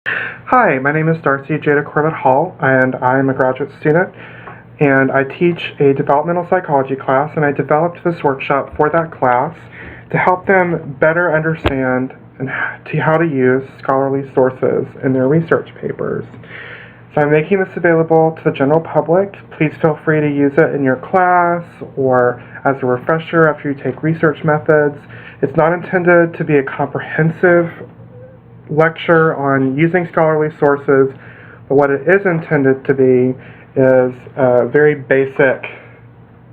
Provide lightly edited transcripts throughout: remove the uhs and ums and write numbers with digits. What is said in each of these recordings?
Hi, my name is Darcy Jada Corbitt-Hall, and I'm a graduate student, and I teach a developmental psychology class, and I developed this workshop for that class to help them better understand how to use scholarly sources in their research papers. So I'm making this available to the general public. Please feel free to use it in your class or as a refresher after you take research methods. It's not intended to be a comprehensive lecture on using scholarly sources, but what it is intended to be is a very basic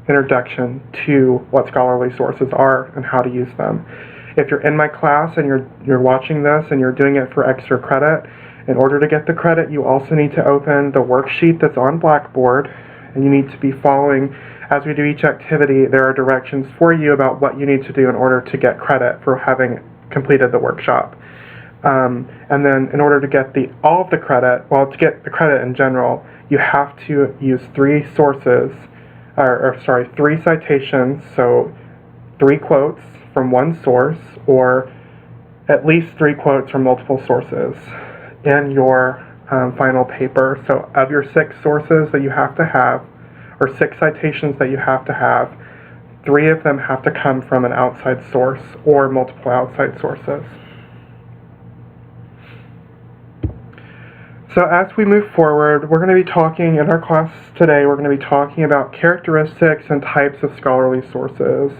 introduction to what scholarly sources are and how to use them. If you're in my class and you're watching this and you're doing it for extra credit, in order to get the credit, you also need to open the worksheet that's on Blackboard, and you need to be following, as we do each activity, there are directions for you about what you need to do in order to get credit for having completed the workshop. And then in order to get all of the credit, to get the credit in general, you have to use three citations, so 3 quotes from one source, or at least 3 quotes from multiple sources in your final paper. So of your 6 sources that you have to have, or 6 citations that you have to have, 3 of them have to come from an outside source or multiple outside sources. So as we move forward, we're going to be talking in our class today, we're going to be talking about characteristics and types of scholarly sources.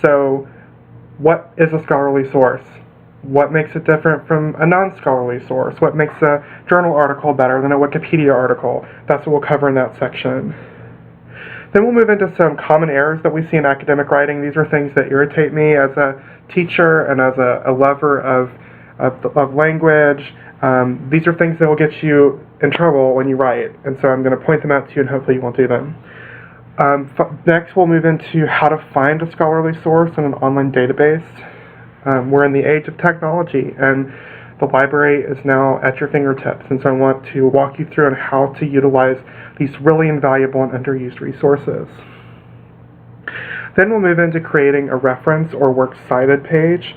So what is a scholarly source? What makes it different from a non-scholarly source? What makes a journal article better than a Wikipedia article? That's what we'll cover in that section. Then we'll move into some common errors that we see in academic writing. These are things that irritate me as a teacher and as a lover of language. These are things that will get you in trouble when you write, and so I'm going to point them out to you, and hopefully you won't do them. Next, we'll move into how to find a scholarly source in an online database. We're in the age of technology, and the library is now at your fingertips, and so I want to walk you through on how to utilize these really invaluable and underused resources. Then we'll move into creating a reference or works cited page.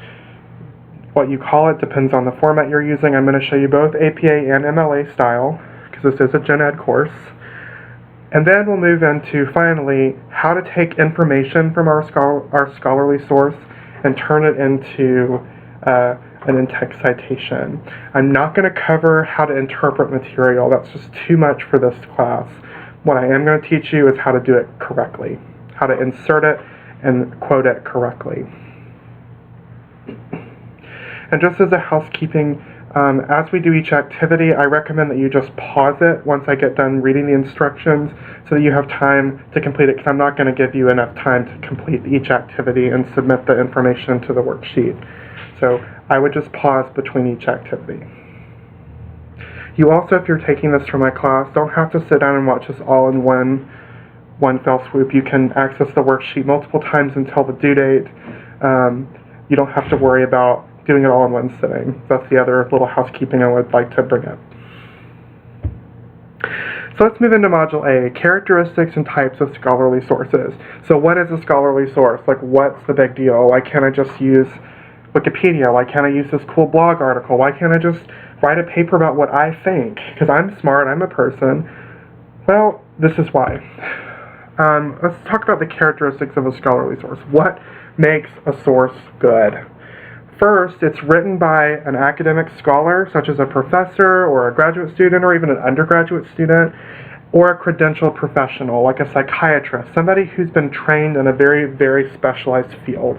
What you call it depends on the format you're using. I'm going to show you both APA and MLA style, because this is a gen ed course. And then we'll move into, finally, how to take information from our scholarly source and turn it into an in-text citation. I'm not going to cover how to interpret material. That's just too much for this class. What I am going to teach you is how to do it correctly, how to insert it and quote it correctly. And just as a housekeeping, as we do each activity, I recommend that you just pause it once I get done reading the instructions so that you have time to complete it, because I'm not going to give you enough time to complete each activity and submit the information to the worksheet. So I would just pause between each activity. You also, if you're taking this from my class, don't have to sit down and watch this all in one fell swoop. You can access the worksheet multiple times until the due date. You don't have to worry about doing it all in one sitting. That's the other little housekeeping I would like to bring up. So let's move into Module A, characteristics and types of scholarly sources. So what is a scholarly source? Like, what's the big deal? Why can't I just use Wikipedia? Why can't I use this cool blog article? Why can't I just write a paper about what I think? Because I'm smart, I'm a person. Well, this is why. Let's talk about the characteristics of a scholarly source. What makes a source good? First, it's written by an academic scholar, such as a professor or a graduate student or even an undergraduate student, or a credentialed professional, like a psychiatrist, somebody who's been trained in a very, very specialized field.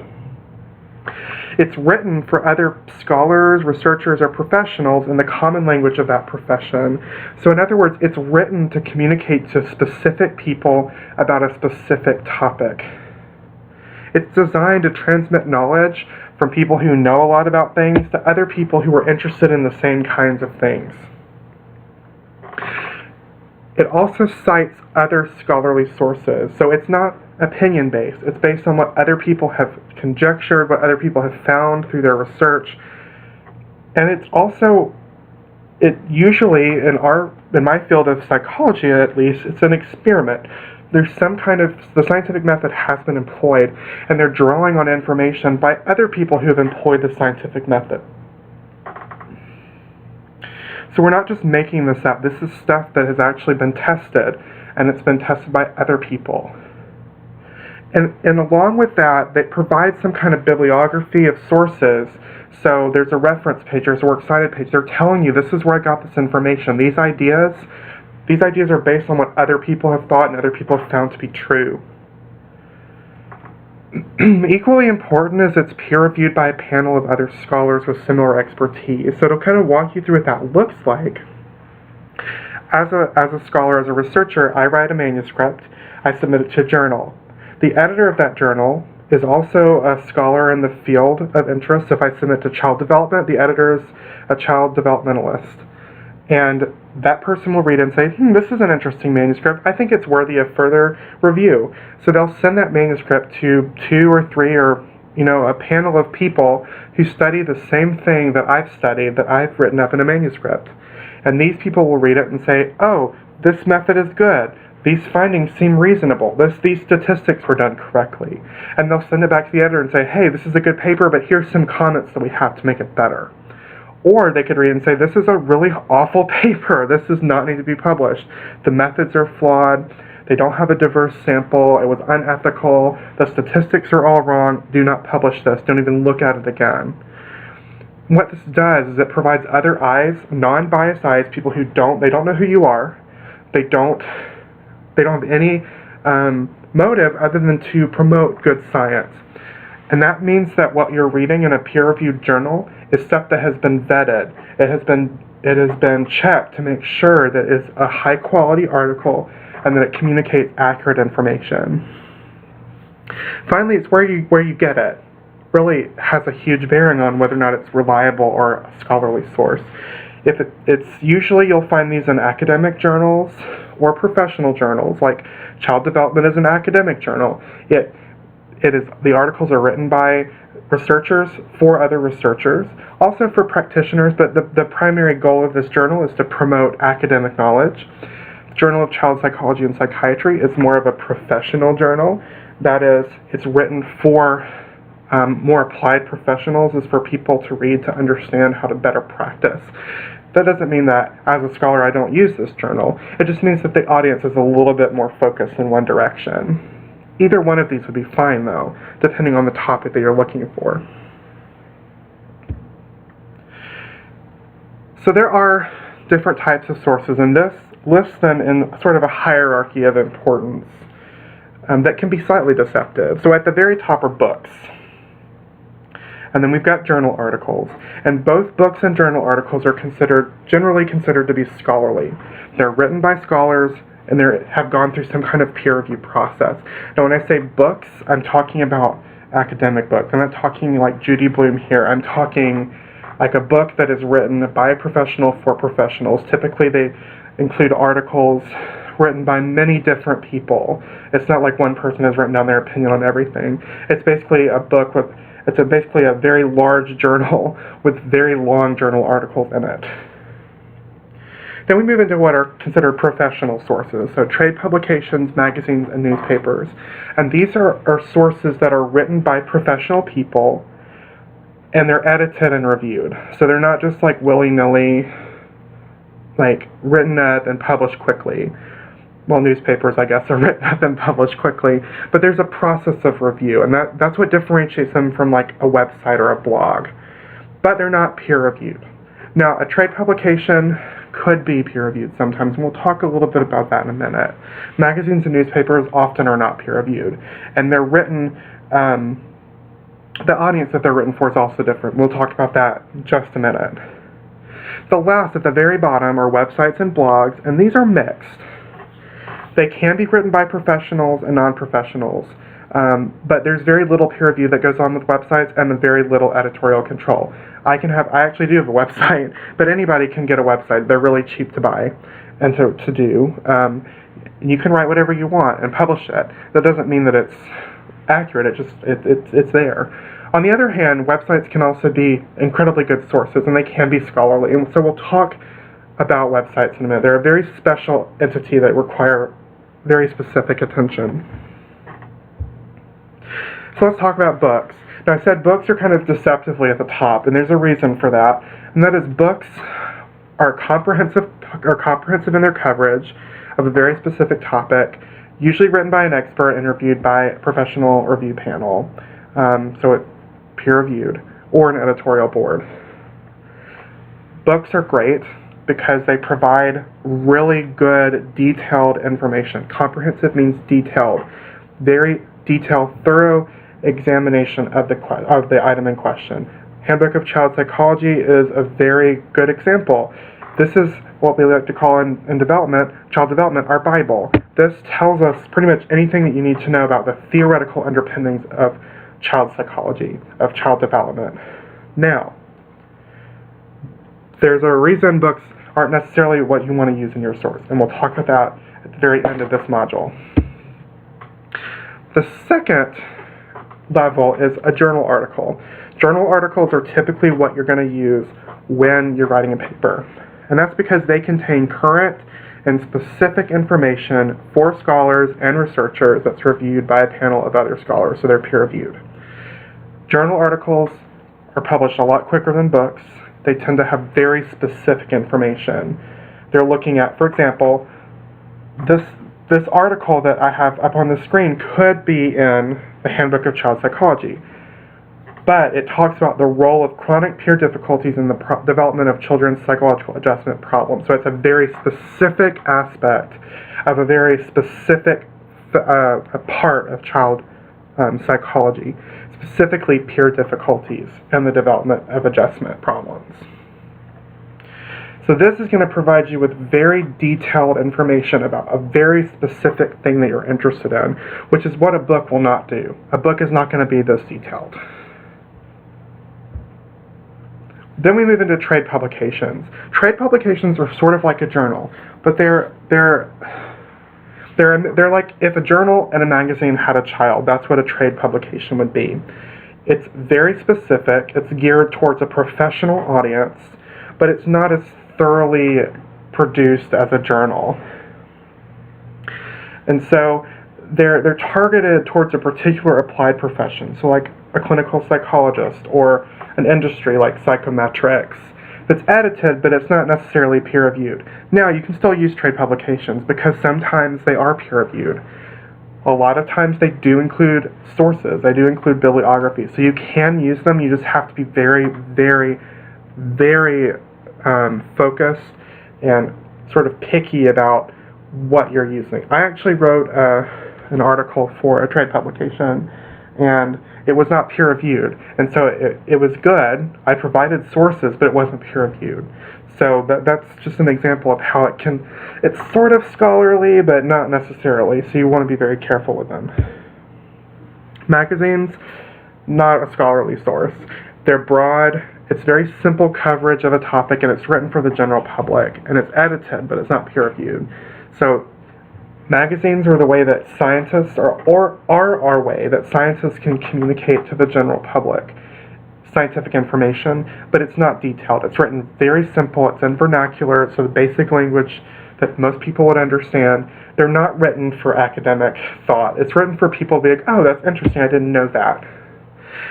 It's written for other scholars, researchers, or professionals in the common language of that profession. So in other words, it's written to communicate to specific people about a specific topic. It's designed to transmit knowledge from people who know a lot about things to other people who are interested in the same kinds of things. It also cites other scholarly sources, so it's not opinion-based. It's based on what other people have conjectured, what other people have found through their research. And it's also, usually, in my field of psychology at least, it's an experiment. There's some kind of, the scientific method has been employed, and they're drawing on information by other people who have employed the scientific method. So we're not just making this up. This is stuff that has actually been tested, and it's been tested by other people. And along with that, they provide some kind of bibliography of sources. So there's a reference page, there's a works cited page. They're telling you, this is where I got this information. These ideas are based on what other people have thought and other people have found to be true. Equally important is it's peer-reviewed by a panel of other scholars with similar expertise. So it'll kind of walk you through what that looks like. As a scholar, as a researcher, I write a manuscript. I submit it to a journal. The editor of that journal is also a scholar in the field of interest. If I submit to child development, the editor is a child developmentalist. And that person will read it and say, this is an interesting manuscript. I think it's worthy of further review. So they'll send that manuscript to 2 or 3 or, a panel of people who study the same thing that I've studied, that I've written up in a manuscript. And these people will read it and say, oh, this method is good. These findings seem reasonable. These statistics were done correctly. And they'll send it back to the editor and say, hey, this is a good paper, but here's some comments that we have to make it better. Or they could read and say, this is a really awful paper. This does not need to be published. The methods are flawed. They don't have a diverse sample. It was unethical. The statistics are all wrong. Do not publish this. Don't even look at it again. What this does is it provides other eyes, non-biased eyes, people who don't know who you are. They don't have any motive other than to promote good science. And that means that what you're reading in a peer-reviewed journal is stuff that has been vetted. It has been checked to make sure that it's a high-quality article and that it communicates accurate information. Finally, it's where you get it. Really has a huge bearing on whether or not it's reliable or a scholarly source. It's usually you'll find these in academic journals or professional journals, like Child Development is an academic journal. The articles are written by researchers for other researchers, also for practitioners, but the primary goal of this journal is to promote academic knowledge. The Journal of Child Psychology and Psychiatry is more of a professional journal. That is, it's written for more applied professionals, is for people to read to understand how to better practice. That doesn't mean that, as a scholar, I don't use this journal. It just means that the audience is a little bit more focused in one direction. Either one of these would be fine, though, depending on the topic that you're looking for. So there are different types of sources, and this lists them in sort of a hierarchy of importance that can be slightly deceptive. So at the very top are books. And then we've got journal articles. And both books and journal articles are generally considered to be scholarly. They're written by scholars, and they have gone through some kind of peer review process. Now, when I say books, I'm talking about academic books. I'm not talking like Judy Blume here. I'm talking like a book that is written by a professional for professionals. Typically, they include articles written by many different people. It's not like one person has written down their opinion on everything. It's basically a book with basically a very large journal with very long journal articles in it. Then we move into what are considered professional sources, so trade publications, magazines, and newspapers. And these are sources that are written by professional people, and they're edited and reviewed. So they're not just like willy-nilly, like written up and published quickly. Well, newspapers, I guess, are written up and published quickly, but there's a process of review, and that's what differentiates them from like a website or a blog. But they're not peer-reviewed. Now, a trade publication could be peer-reviewed sometimes, and we'll talk a little bit about that in a minute. Magazines and newspapers often are not peer-reviewed, and they're written, the audience that they're written for is also different. We'll talk about that in just a minute. The last, at the very bottom, are websites and blogs, and these are mixed. They can be written by professionals and non-professionals, but there's very little peer review that goes on with websites and very little editorial control. I actually do have a website, but anybody can get a website. They're really cheap to buy and to do. You can write whatever you want and publish it. That doesn't mean that it's accurate. It's there. On the other hand, websites can also be incredibly good sources, and they can be scholarly. And so we'll talk about websites in a minute. They're a very special entity that require very specific attention. So let's talk about books. Now, I said books are kind of deceptively at the top, and there's a reason for that, and that is books are comprehensive in their coverage of a very specific topic, usually written by an expert and reviewed by a professional review panel, so it's peer-reviewed, or an editorial board. Books are great because they provide really good, detailed information. Comprehensive means detailed, very detailed, thorough examination of the item in question. Handbook of Child Psychology is a very good example. This is what we like to call in child development, our Bible. This tells us pretty much anything that you need to know about the theoretical underpinnings of child psychology, of child development. Now, there's a reason books aren't necessarily what you want to use in your source, and we'll talk about that at the very end of this module. The second level is a journal article. Journal articles are typically what you're going to use when you're writing a paper, and that's because they contain current and specific information for scholars and researchers that's reviewed by a panel of other scholars, so they're peer-reviewed. Journal articles are published a lot quicker than books. They tend to have very specific information. They're looking at, for example, this article that I have up on the screen could be in the Handbook of Child Psychology, but it talks about the role of chronic peer difficulties in the development of children's psychological adjustment problems. So it's a very specific aspect of a very specific a part of child psychology, specifically peer difficulties and the development of adjustment problems. So this is going to provide you with very detailed information about a very specific thing that you're interested in, which is what a book will not do. A book is not going to be this detailed. Then we move into trade publications. Trade publications are sort of like a journal, but they're like if a journal and a magazine had a child, that's what a trade publication would be. It's very specific, it's geared towards a professional audience, but it's not as thoroughly produced as a journal. And so they're targeted towards a particular applied profession, so like a clinical psychologist or an industry like psychometrics. It's edited, but it's not necessarily peer-reviewed. Now, you can still use trade publications because sometimes they are peer-reviewed. A lot of times they do include sources, they do include bibliography, so you can use them, you just have to be very, very, very focused and sort of picky about what you're using. I actually wrote an article for a trade publication, and it was not peer-reviewed, and so it was good. I provided sources, but it wasn't peer-reviewed. So that's just an example of how it's sort of scholarly, but not necessarily, so you want to be very careful with them. Magazines, not a scholarly source. They're broad, it's very simple coverage of a topic, and it's written for the general public, and it's edited, but it's not peer-reviewed. So magazines are the way that scientists, or are our way that scientists can communicate to the general public scientific information, but it's not detailed. It's written very simple, it's in vernacular, so the basic language that most people would understand. They're not written for academic thought. It's written for people to be like, oh, that's interesting, I didn't know that.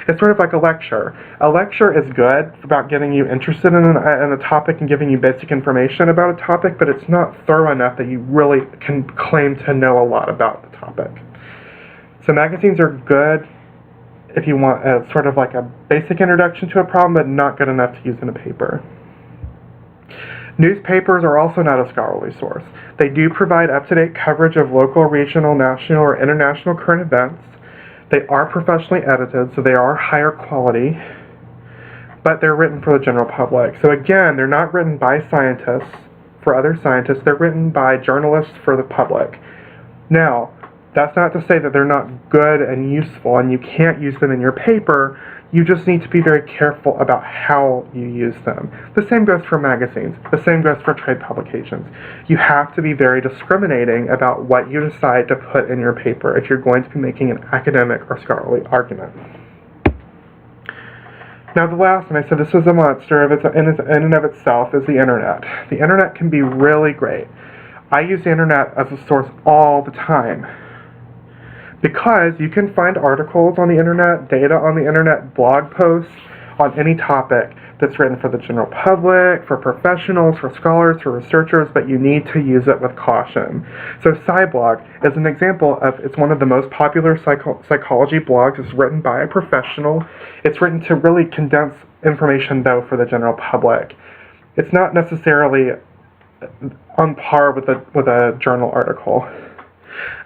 It's sort of like a lecture. A lecture is good about getting you interested in a topic and giving you basic information about a topic, but it's not thorough enough that you really can claim to know a lot about the topic. So magazines are good if you want sort of like a basic introduction to a problem, but not good enough to use in a paper. Newspapers are also not a scholarly source. They do provide up-to-date coverage of local, regional, national, or international current events. They are professionally edited, so they are higher quality, but they're written for the general public. So again, they're not written by scientists for other scientists, they're written by journalists for the public. Now, that's not to say that they're not good and useful and you can't use them in your paper. You just need to be very careful about how you use them. The same goes for magazines. The same goes for trade publications. You have to be very discriminating about what you decide to put in your paper if you're going to be making an academic or scholarly argument. Now the last, and I said this was a monster in and of itself, is the internet. The internet can be really great. I use the internet as a source all the time, because you can find articles on the internet, data on the internet, blog posts on any topic that's written for the general public, for professionals, for scholars, for researchers, but you need to use it with caution. So SciBlog is an example of, it's one of the most popular psychology blogs. It's written by a professional. It's written to really condense information, though, for the general public. It's not necessarily on par with a journal article.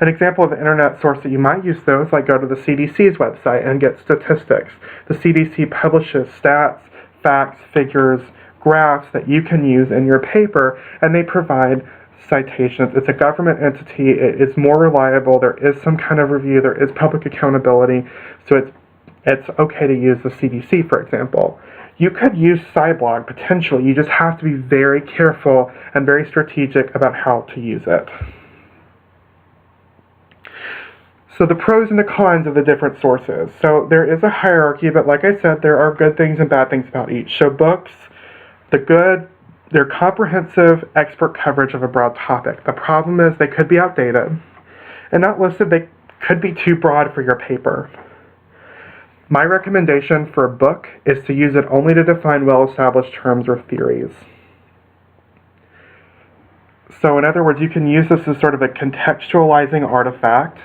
An example of an internet source that you might use, though, is like go to the CDC's website and get statistics. The CDC publishes stats, facts, figures, graphs that you can use in your paper, and they provide citations. It's a government entity. It is more reliable. There is some kind of review. There is public accountability. So it's okay to use the CDC, for example. You could use SciBlog potentially. You just have to be very careful and very strategic about how to use it. So the pros and the cons of the different sources. So there is a hierarchy, but like I said, there are good things and bad things about each. So books, they're comprehensive expert coverage of a broad topic. The problem is they could be outdated. And not listed, they could be too broad for your paper. My recommendation for a book is to use it only to define well-established terms or theories. So in other words, you can use this as sort of a contextualizing artifact.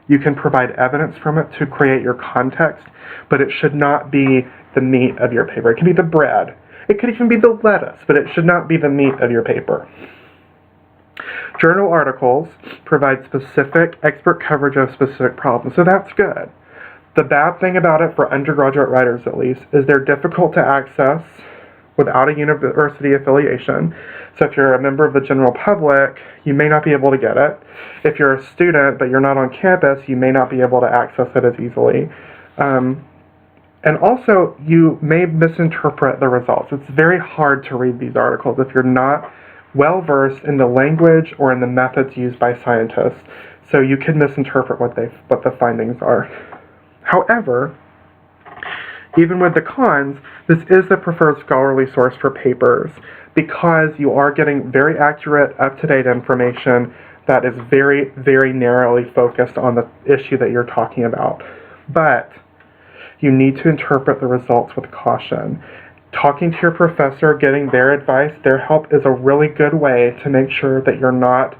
You can provide evidence from it to create your context, but it should not be the meat of your paper. It can be the bread. It could even be the lettuce, but it should not be the meat of your paper. Journal articles provide specific expert coverage of specific problems, so that's good. The bad thing about it, for undergraduate writers at least, is they're difficult to access without a university affiliation. So if you're a member of the general public, you may not be able to get it. If you're a student but you're not on campus, you may not be able to access it as easily. And also, you may misinterpret the results. It's very hard to read these articles if you're not well-versed in the language or in the methods used by scientists. So you can misinterpret what the findings are. However, even with the cons, this is the preferred scholarly source for papers because you are getting very accurate, up-to-date information that is very, very narrowly focused on the issue that you're talking about. But you need to interpret the results with caution. Talking to your professor, getting their advice, their help is a really good way to make sure that you're not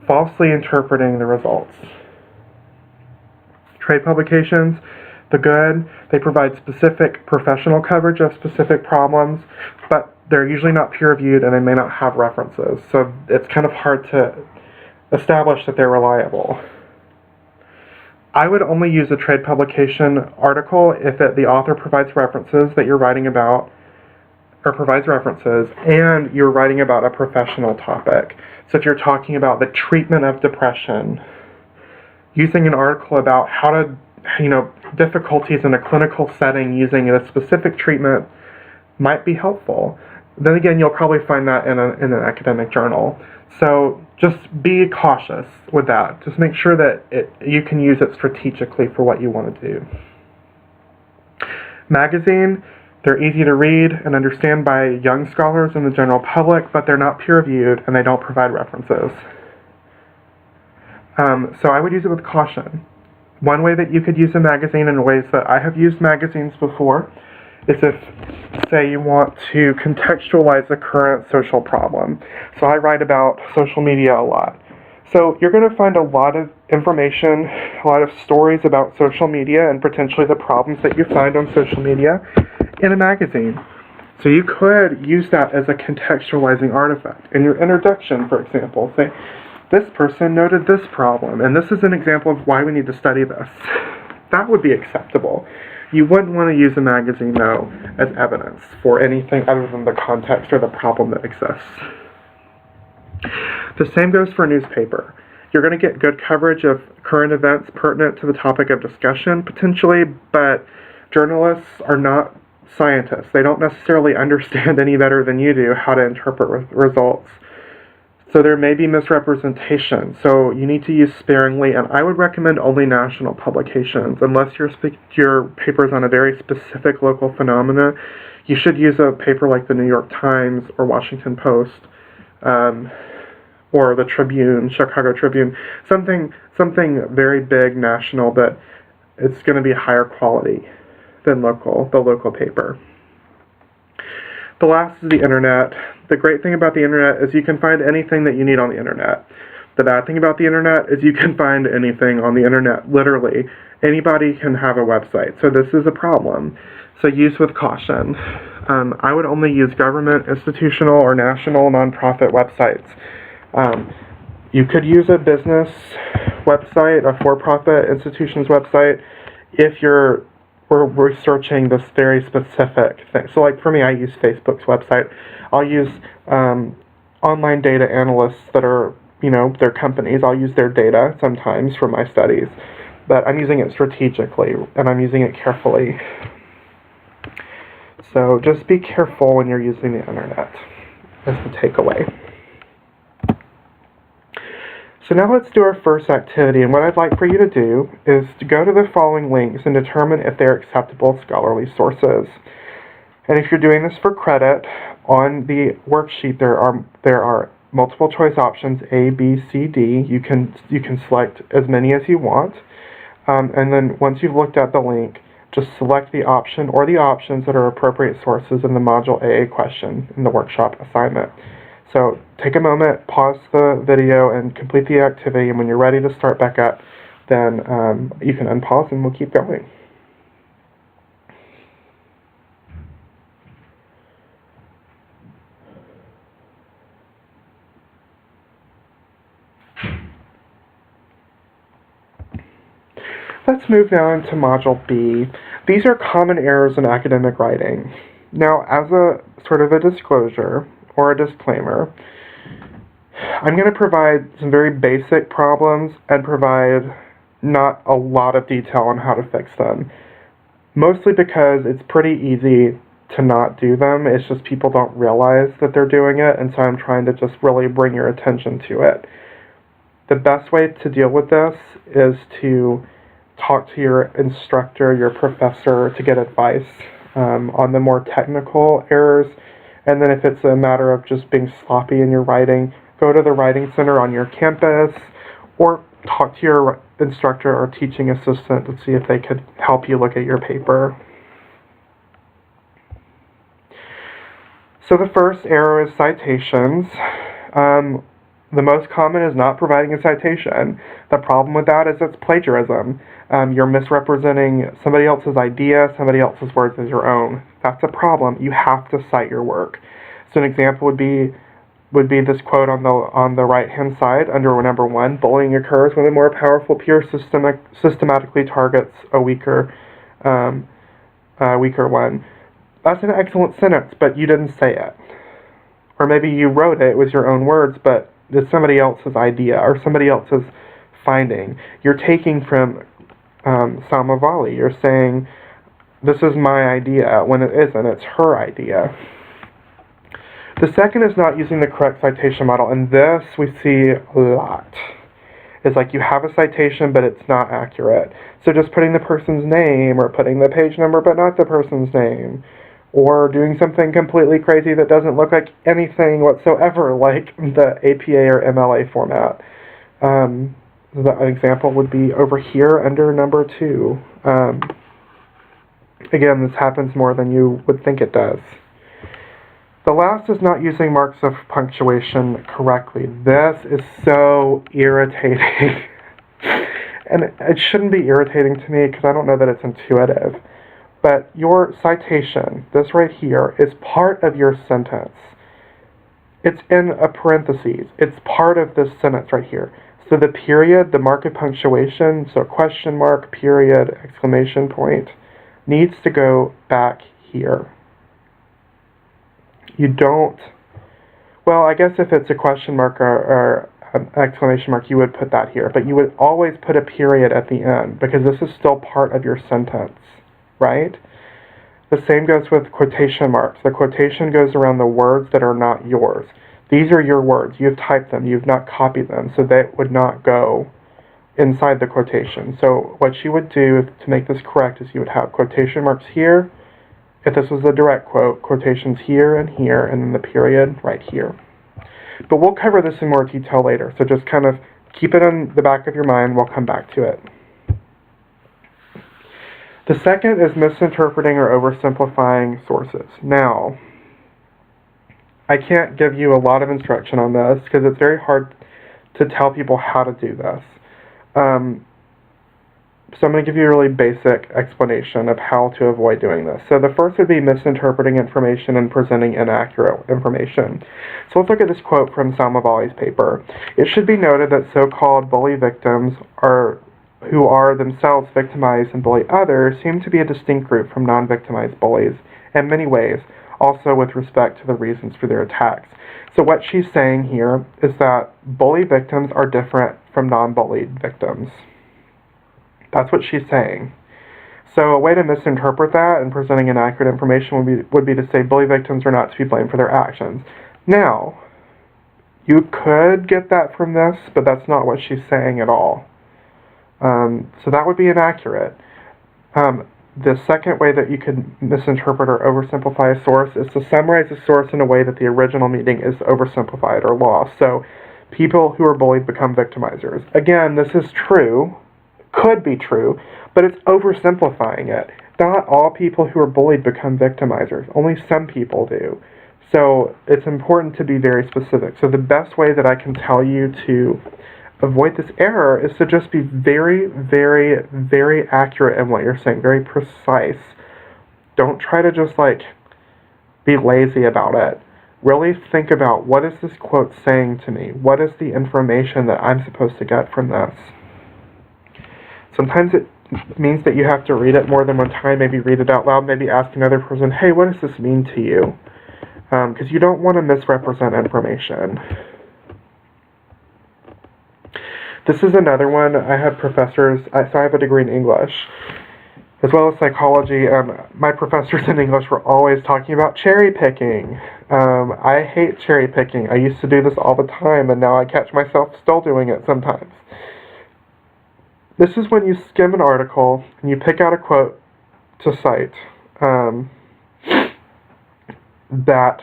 falsely interpreting the results. Trade publications, the good, they provide specific professional coverage of specific problems, but they're usually not peer-reviewed and they may not have references, so it's kind of hard to establish that they're reliable. I would only use a trade publication article if the author provides references that you're writing about, or provides references, and you're writing about a professional topic. So if you're talking about the treatment of depression, using an article about how to, difficulties in a clinical setting using a specific treatment might be helpful. Then again, you'll probably find that in an academic journal. So just be cautious with that. Just make sure that you can use it strategically for what you want to do. Magazine, they're easy to read and understand by young scholars and the general public, but they're not peer-reviewed and they don't provide references. So I would use it with caution. One way that you could use a magazine, in ways that I have used magazines before, is if, say, you want to contextualize a current social problem. So I write about social media a lot. So you're going to find a lot of information, a lot of stories about social media and potentially the problems that you find on social media in a magazine. So you could use that as a contextualizing artifact. In your introduction, for example, say, this person noted this problem, and this is an example of why we need to study this. That would be acceptable. You wouldn't want to use a magazine, though, as evidence for anything other than the context or the problem that exists. The same goes for a newspaper. You're going to get good coverage of current events pertinent to the topic of discussion, potentially, but journalists are not scientists. They don't necessarily understand any better than you do how to interpret results. So there may be misrepresentation, so you need to use sparingly, and I would recommend only national publications. Unless your paper is on a very specific local phenomena, you should use a paper like the New York Times or Washington Post, or the Tribune, Chicago Tribune, something very big, national, but it's going to be higher quality than the local paper. the last is the internet. The great thing about the internet is you can find anything that you need on the internet. The bad thing about the internet is you can find anything on the internet, literally. Anybody can have a website, so this is a problem. So use with caution. I would only use government, institutional, or national nonprofit websites. You could use a business website, a for-profit institution's website, if we're researching this very specific thing. So like for me, I use Facebook's website. I'll use online data analysts that are, their companies. I'll use their data sometimes for my studies, but I'm using it strategically and I'm using it carefully. So just be careful when you're using the internet, is the takeaway. So now let's do our first activity, and what I'd like for you to do is to go to the following links and determine if they're acceptable scholarly sources. And if you're doing this for credit, on the worksheet there are multiple choice options, A, B, C, D. You can select as many as you want, and then once you've looked at the link, just select the option or the options that are appropriate sources in the Module A question in the workshop assignment. So take a moment, pause the video, and complete the activity, and when you're ready to start back up, then you can unpause and we'll keep going. Let's move now into Module B. These are common errors in academic writing. Now, as a sort of a disclosure, or a disclaimer, I'm going to provide some very basic problems and provide not a lot of detail on how to fix them. Mostly because it's pretty easy to not do them. It's just people don't realize that they're doing it, and so I'm trying to just really bring your attention to it. The best way to deal with this is to talk to your instructor, your professor, to get advice on the more technical errors. And then if it's a matter of just being sloppy in your writing, go to the writing center on your campus or talk to your instructor or teaching assistant to see if they could help you look at your paper. So the first error is citations. The most common is not providing a citation. The problem with that is it's plagiarism. You're misrepresenting somebody else's idea, somebody else's words as your own. That's a problem. You have to cite your work. So an example would be this quote on the right-hand side under number 1. Bullying occurs when a more powerful peer systematically targets a weaker one. That's an excellent sentence, but you didn't say it. Or maybe you wrote it with your own words, but it's somebody else's idea or somebody else's finding. You're taking from Salma Vali. You're saying, this is my idea, when it isn't. It's her idea. The second is not using the correct citation model, and this we see a lot. It's like you have a citation, but it's not accurate. So just putting the person's name, or putting the page number, but not the person's name, or doing something completely crazy that doesn't look like anything whatsoever like the APA or MLA format. An example would be over here under number 2. Again, this happens more than you would think it does. The last is not using marks of punctuation correctly. This is so irritating. And it shouldn't be irritating to me because I don't know that it's intuitive. But your citation, this right here, is part of your sentence. It's in a parentheses. It's part of this sentence right here. So the period, the mark of punctuation, so question mark, period, exclamation point, needs to go back here. You don't, well, I guess if it's a question mark or an exclamation mark, you would put that here. But you would always put a period at the end because this is still part of your sentence, right? The same goes with quotation marks. The quotation goes around the words that are not yours. These are your words. You've typed them. You've not copied them. So they would not go inside the quotation. So what you would do to make this correct is you would have quotation marks here. If this was a direct quote, quotations here, and then the period right here. But we'll cover this in more detail later. So just kind of keep it in the back of your mind. We'll come back to it. The second is misinterpreting or oversimplifying sources. Now, I can't give you a lot of instruction on this because it's very hard to tell people how to do this. So I'm going to give you a really basic explanation of how to avoid doing this. So the first would be misinterpreting information and presenting inaccurate information. So let's look at this quote from Salma Bali's paper. It should be noted that so-called bully victims who are themselves victimized and bully others seem to be a distinct group from non-victimized bullies in many ways, also with respect to the reasons for their attacks. So what she's saying here is that bully victims are different from non-bullied victims. That's what she's saying. So a way to misinterpret that and presenting inaccurate information would be to say bully victims are not to be blamed for their actions. Now, you could get that from this, but that's not what she's saying at all. So that would be inaccurate. The second way that you could misinterpret or oversimplify a source is to summarize a source in a way that the original meaning is oversimplified or lost. So people who are bullied become victimizers. Again, this is true, could be true, but it's oversimplifying it. Not all people who are bullied become victimizers. Only some people do. So it's important to be very specific. So the best way that I can tell you to avoid this error is to just be very, very, very accurate in what you're saying, very precise. Don't try to just be lazy about it. Really think about, what is this quote saying to me? What is the information that I'm supposed to get from this? Sometimes it means that you have to read it more than one time, maybe read it out loud, maybe ask another person, hey, what does this mean to you? Because you don't want to misrepresent information. This is another one. I had professors, so I have a degree in English, as well as psychology. My professors in English were always talking about cherry picking. I hate cherry picking. I used to do this all the time, and now I catch myself still doing it sometimes. This is when you skim an article and you pick out a quote to cite that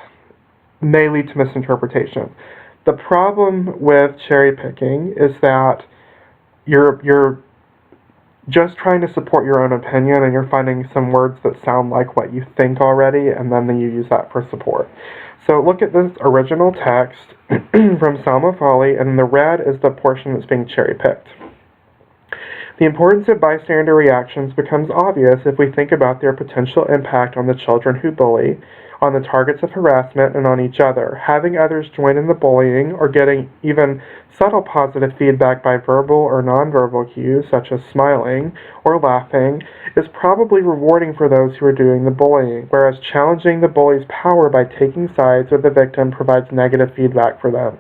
may lead to misinterpretation. The problem with cherry picking is that you're just trying to support your own opinion, and you're finding some words that sound like what you think already, and then you use that for support. So look at this original text from Salma Bali, and the red is the portion that's being cherry picked. The importance of bystander reactions becomes obvious if we think about their potential impact on the children who bully, on the targets of harassment, and on each other. Having others join in the bullying, or getting even subtle positive feedback by verbal or nonverbal cues, such as smiling or laughing, is probably rewarding for those who are doing the bullying, whereas challenging the bully's power by taking sides with the victim provides negative feedback for them.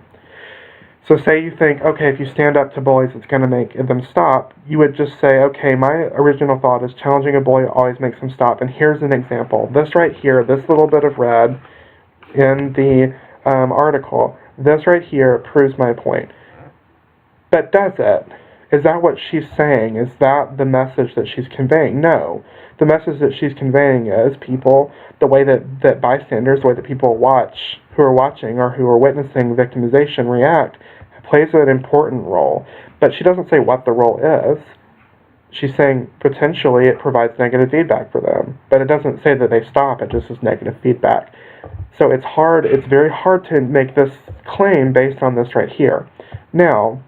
So say you think, okay, if you stand up to bullies, it's going to make them stop. You would just say, okay, my original thought is challenging a bully always makes them stop. And here's an example. This right here, this little bit of red in the article, this right here proves my point. But does it? Is that what she's saying? Is that the message that she's conveying? No. The message that she's conveying is people, the way that bystanders, the way that people who are watching or who are witnessing victimization react, plays an important role. But she doesn't say what the role is. She's saying potentially it provides negative feedback for them. But it doesn't say that they stop, it just is negative feedback. So it's very hard to make this claim based on this right here. Now,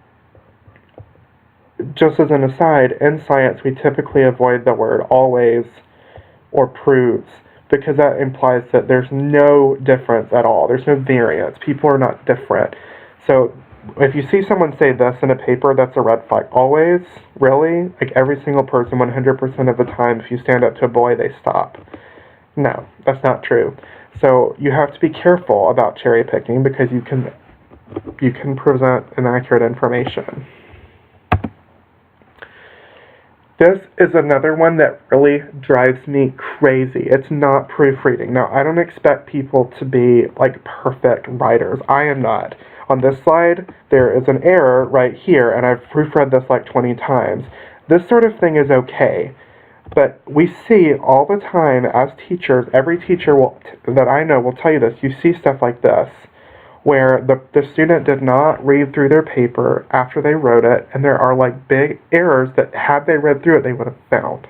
just as an aside, in science we typically avoid the word always or proves, because that implies that there's no difference at all. There's no variance. People are not different. So if you see someone say this in a paper, that's a red flag. Always? Really? Like every single person, 100% of the time, if you stand up to a bully, they stop. No, that's not true. So you have to be careful about cherry picking, because you can present inaccurate information. This is another one that really drives me crazy. It's not proofreading. Now, I don't expect people to be perfect writers. I am not. On this slide, there is an error right here, and I've proofread this 20 times. This sort of thing is okay, but we see all the time as teachers, every teacher that I know will tell you this, you see stuff like this, where the student did not read through their paper after they wrote it, and there are big errors that had they read through it, they would have found.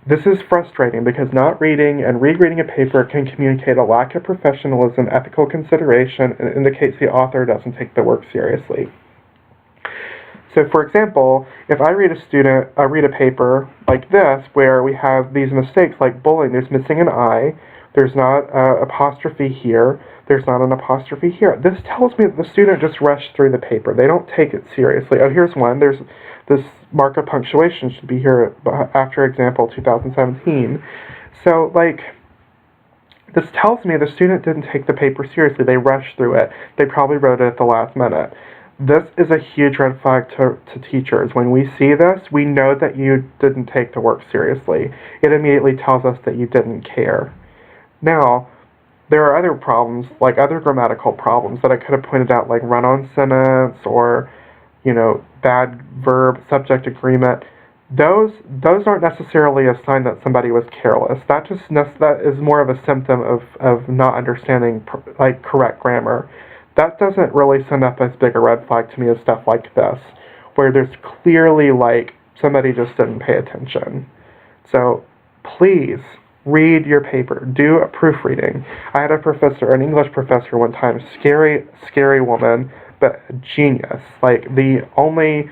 This is frustrating because not reading and rereading a paper can communicate a lack of professionalism, ethical consideration, and indicates the author doesn't take the work seriously. So for example, if I read a paper like this where we have these mistakes like bullying, there's missing an I, there's not an apostrophe here, there's not an apostrophe here. This tells me that the student just rushed through the paper. They don't take it seriously. Oh, here's one. There's this mark of punctuation should be here after example 2017. So this tells me the student didn't take the paper seriously. They rushed through it. They probably wrote it at the last minute. This is a huge red flag to teachers. When we see this, we know that you didn't take the work seriously. It immediately tells us that you didn't care. Now, there are other problems, like other grammatical problems that I could have pointed out, like run-on sentence or, bad verb, subject agreement. Those aren't necessarily a sign that somebody was careless. That is more of a symptom of not understanding correct grammar. That doesn't really send up as big a red flag to me as stuff like this, where there's clearly somebody just didn't pay attention. So please read your paper. Do a proofreading. I had an English professor one time, scary woman, but a genius. The only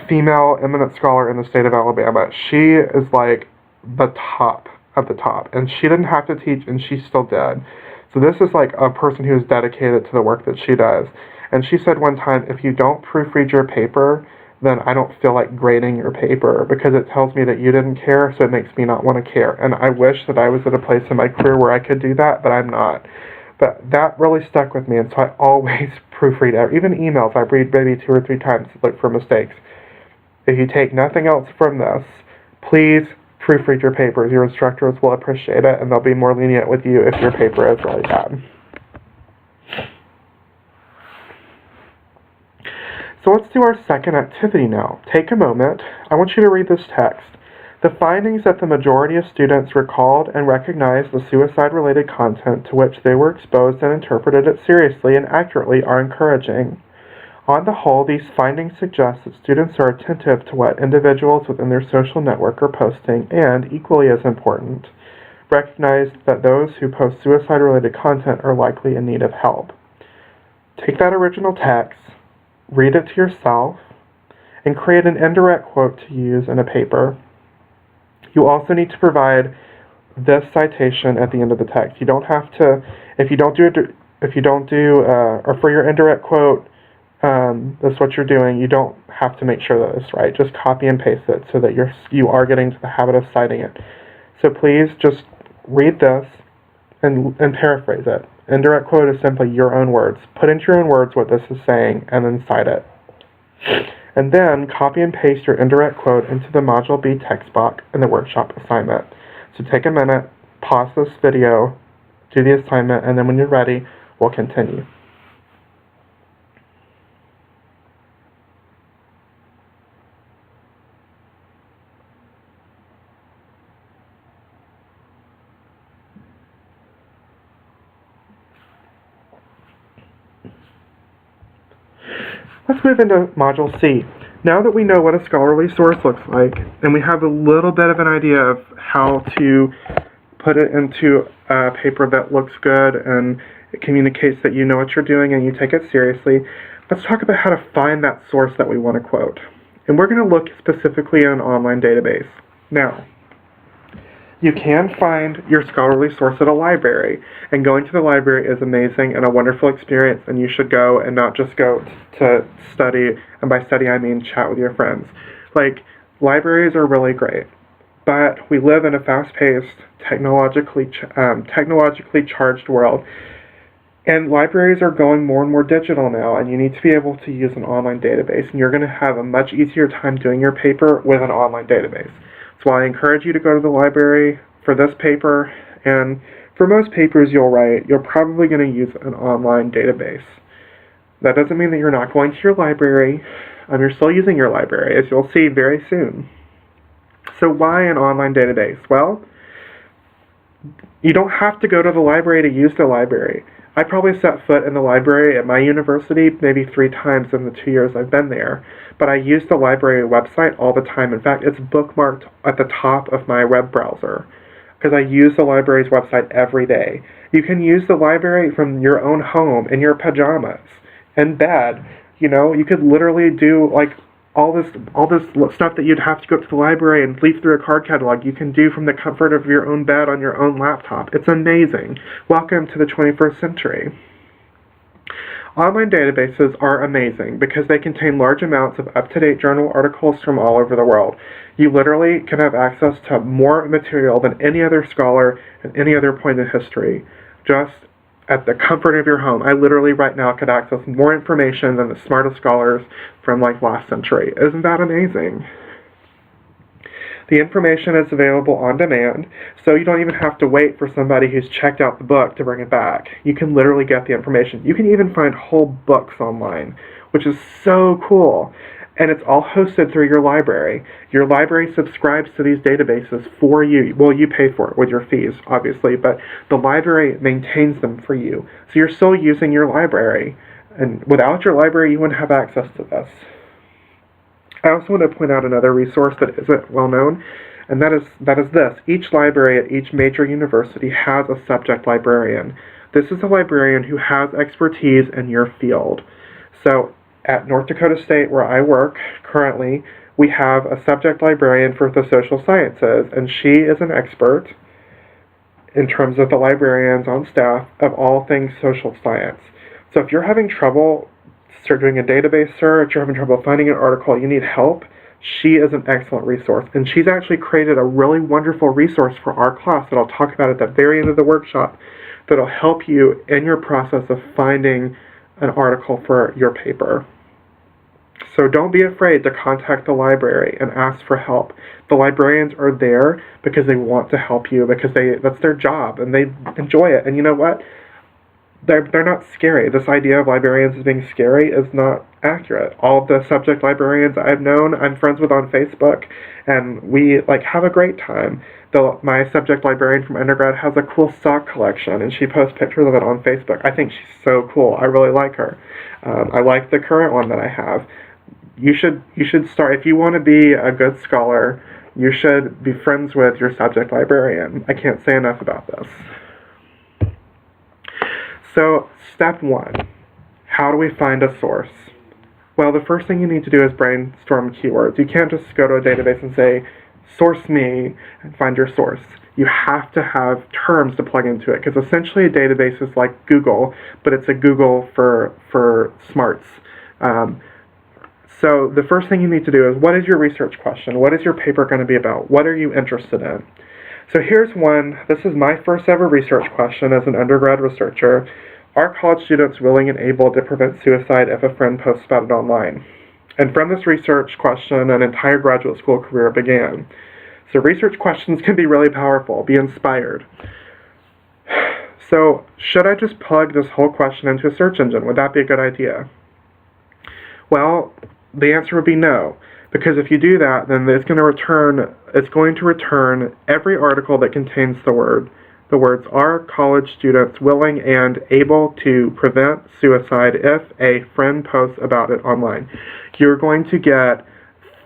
female eminent scholar in the state of Alabama. She is the top of the top, and she didn't have to teach, and she still did. So this is a person who is dedicated to the work that she does. And she said one time, if you don't proofread your paper, then I don't feel like grading your paper because it tells me that you didn't care, so it makes me not want to care. And I wish that I was at a place in my career where I could do that, but I'm not. But that really stuck with me, and so I always proofread. Even emails, I read maybe 2 or 3 times to look for mistakes. If you take nothing else from this, please proofread your papers. Your instructors will appreciate it, and they'll be more lenient with you if your paper is really bad. So let's do our second activity now. Take a moment. I want you to read this text. The findings that the majority of students recalled and recognized the suicide-related content to which they were exposed and interpreted it seriously and accurately are encouraging. On the whole, these findings suggest that students are attentive to what individuals within their social network are posting and, equally as important, recognize that those who post suicide-related content are likely in need of help. Take that original text, read it to yourself, and create an indirect quote to use in a paper. You also need to provide this citation at the end of the text. You don't have to, or for your indirect quote, that's what you're doing, you don't have to make sure that it's right. Just copy and paste it so that you are getting to the habit of citing it. So please just read this and paraphrase it. Indirect quote is simply your own words. Put into your own words what this is saying and then cite it. And then copy and paste your indirect quote into the Module B text box in the workshop assignment. So take a minute, pause this video, do the assignment, and then when you're ready, we'll continue. Let's move into Module C. Now that we know what a scholarly source looks like, and we have a little bit of an idea of how to put it into a paper that looks good and it communicates that you know what you're doing and you take it seriously, let's talk about how to find that source that we want to quote. And we're going to look specifically at an online database. Now, you can find your scholarly source at a library, and going to the library is amazing and a wonderful experience, and you should go and not just go to study, and by study I mean chat with your friends. Libraries are really great, but we live in a fast-paced, technologically charged world, and libraries are going more and more digital now, and you need to be able to use an online database, and you're going to have a much easier time doing your paper with an online database. So I encourage you to go to the library for this paper, and for most papers you'll write, you're probably going to use an online database. That doesn't mean that you're not going to your library. You're still using your library, as you'll see very soon. So why an online database? Well, you don't have to go to the library to use the library. I probably set foot in the library at my university maybe 3 times in the 2 years I've been there, but I use the library website all the time. In fact, it's bookmarked at the top of my web browser because I use the library's website every day. You can use the library from your own home in your pajamas, in bed. You know, you could literally do like all this stuff that you'd have to go up to the library and leaf through a card catalog. You can do from the comfort of your own bed on your own laptop. It's amazing. Welcome to the 21st century. Online databases are amazing because they contain large amounts of up-to-date journal articles from all over the world. You literally can have access to more material than any other scholar at any other point in history, just at the comfort of your home. I literally right now could access more information than the smartest scholars from like last century. Isn't that amazing? The information is available on demand, so you don't even have to wait for somebody who's checked out the book to bring it back. You can literally get the information. You can even find whole books online, which is so cool. And it's all hosted through your library. Your library subscribes to these databases for you. Well, you pay for it with your fees, obviously, but the library maintains them for you. So you're still using your library. And without your library, you wouldn't have access to this. I also want to point out another resource that isn't well known, and that is this. Each library at each major university has a subject librarian. This is a librarian who has expertise in your field. So at North Dakota State, where I work currently, we have a subject librarian for the social sciences, and she is an expert in terms of the librarians on staff of all things social science. So if you're having trouble doing a database search, you're having trouble finding an article, you need help, she is an excellent resource. And she's actually created a really wonderful resource for our class that I'll talk about at the very end of the workshop that'll help you in your process of finding an article for your paper. So don't be afraid to contact the library and ask for help. The librarians are there because they want to help you, because that's their job and they enjoy it. And you know what? They're not scary. This idea of librarians as being scary is not accurate. All of the subject librarians I've known, I'm friends with on Facebook, and we have a great time. My subject librarian from undergrad has a cool sock collection, and she posts pictures of it on Facebook. I think she's so cool. I really like her. I like the current one that I have. You should start, if you want to be a good scholar, you should be friends with your subject librarian. I can't say enough about this. So, step 1, how do we find a source? Well, the first thing you need to do is brainstorm keywords. You can't just go to a database and say, source me, and find your source. You have to have terms to plug into it, because essentially a database is like Google, but it's a Google for smarts. So the first thing you need to do is, what is your research question? What is your paper going to be about? What are you interested in? So here's one. This is my first ever research question as an undergrad researcher. Are college students willing and able to prevent suicide if a friend posts about it online? And from this research question, an entire graduate school career began. So research questions can be really powerful. Be inspired. So should I just plug this whole question into a search engine? Would that be a good idea? Well, the answer would be no. Because if you do that, then it's going to return every article that contains the words, are college students willing and able to prevent suicide if a friend posts about it online? You're going to get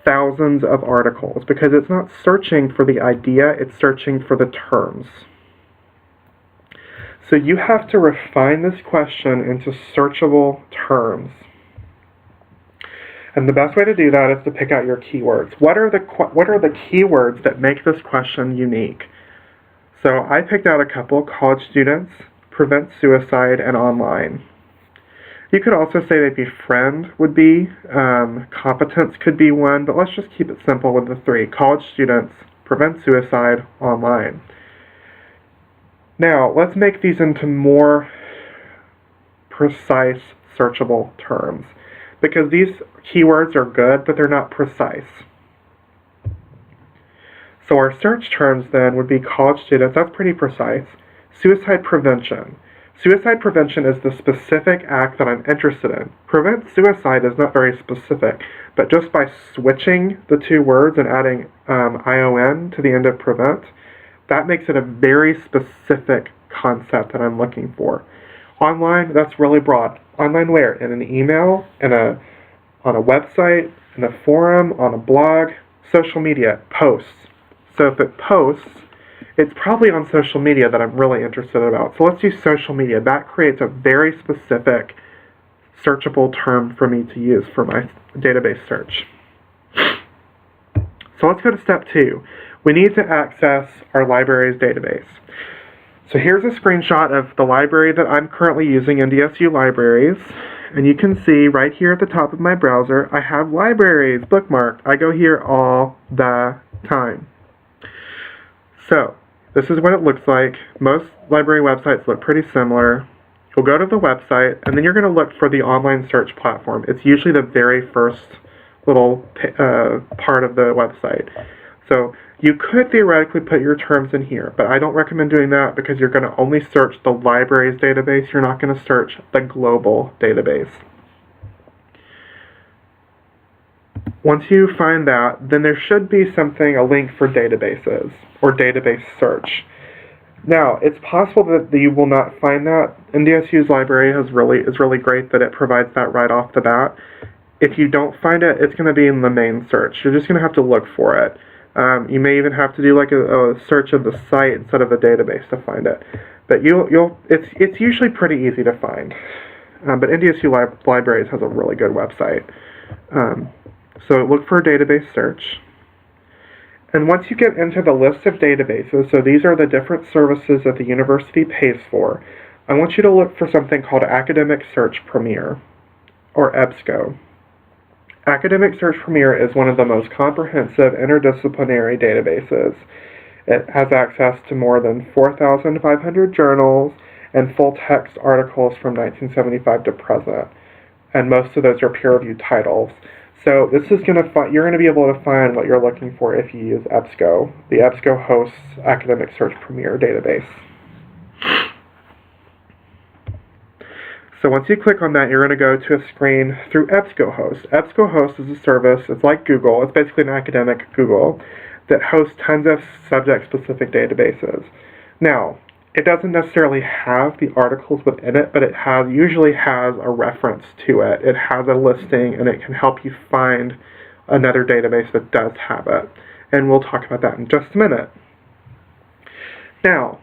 thousands of articles because it's not searching for the idea, it's searching for the terms. So you have to refine this question into searchable terms. And the best way to do that is to pick out your keywords. What are the keywords that make this question unique? So I picked out a couple: college students, prevent suicide, and online. You could also say maybe friend would be, competence could be one, but let's just keep it simple with the 3. College students, prevent suicide, online. Now, let's make these into more precise, searchable terms, because these keywords are good, but they're not precise. So our search terms then would be college students, that's pretty precise. Suicide prevention. Suicide prevention is the specific act that I'm interested in. Prevent suicide is not very specific, but just by switching the 2 words and adding ION to the end of prevent, that makes it a very specific concept that I'm looking for. Online, that's really broad. Online where? In an email, on a website, in a forum, on a blog, social media, posts. So if it posts, it's probably on social media that I'm really interested about. So let's use social media. That creates a very specific searchable term for me to use for my database search. So let's go to step 2. We need to access our library's database. So here's a screenshot of the library that I'm currently using, NDSU Libraries. And you can see right here at the top of my browser, I have libraries bookmarked. I go here all the time. So this is what it looks like. Most library websites look pretty similar. You'll go to the website, and then you're going to look for the online search platform. It's usually the very first little part of the website. So you could theoretically put your terms in here, but I don't recommend doing that because you're going to only search the library's database. You're not going to search the global database. Once you find that, then there should be something, a link for databases or database search. Now, it's possible that you will not find that. NDSU's library is really great that it provides that right off the bat. If you don't find it, it's going to be in the main search. You're just going to have to look for it. You may even have to do like a search of the site instead of the database to find it. But it's usually pretty easy to find. But NDSU Libraries has a really good website. So look for a database search. And once you get into the list of databases, so these are the different services that the university pays for, I want you to look for something called Academic Search Premier, or EBSCO. Academic Search Premier is one of the most comprehensive interdisciplinary databases. It has access to more than 4,500 journals and full-text articles from 1975 to present, and most of those are peer-reviewed titles. So this is you're going to be able to find what you're looking for if you use EBSCO. The EBSCO hosts Academic Search Premier database. So once you click on that, you're going to go to a screen through EBSCOhost. EBSCOhost is a service, it's like Google, it's basically an academic Google that hosts tons of subject-specific databases. Now, it doesn't necessarily have the articles within it, but it usually has a reference to it. It has a listing, and it can help you find another database that does have it. And we'll talk about that in just a minute. Now,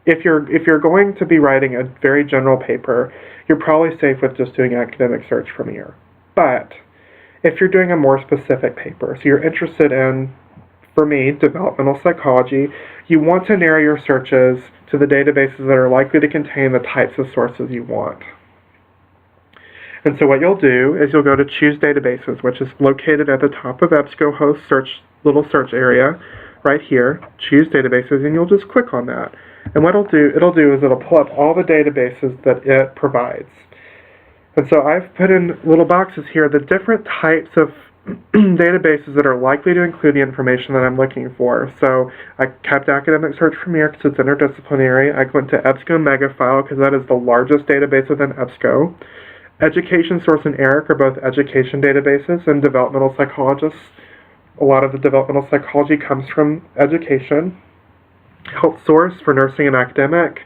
if you're going to be writing a very general paper, you're probably safe with just doing Academic Search Premier. But if you're doing a more specific paper, so you're interested in, for me, developmental psychology, you want to narrow your searches to the databases that are likely to contain the types of sources you want. And so what you'll do is you'll go to Choose Databases, which is located at the top of EBSCOhost little search area, right here, Choose Databases, and you'll just click on that. And what it'll do is it'll pull up all the databases that it provides. And so I've put in little boxes here the different types of databases that are likely to include the information that I'm looking for. So I kept Academic Search Premier because it's interdisciplinary. I went to EBSCO Megafile because that is the largest database within EBSCO. Education Source and ERIC are both education databases, and developmental psychologists. A lot of the developmental psychology comes from education. Health Source for nursing and academic.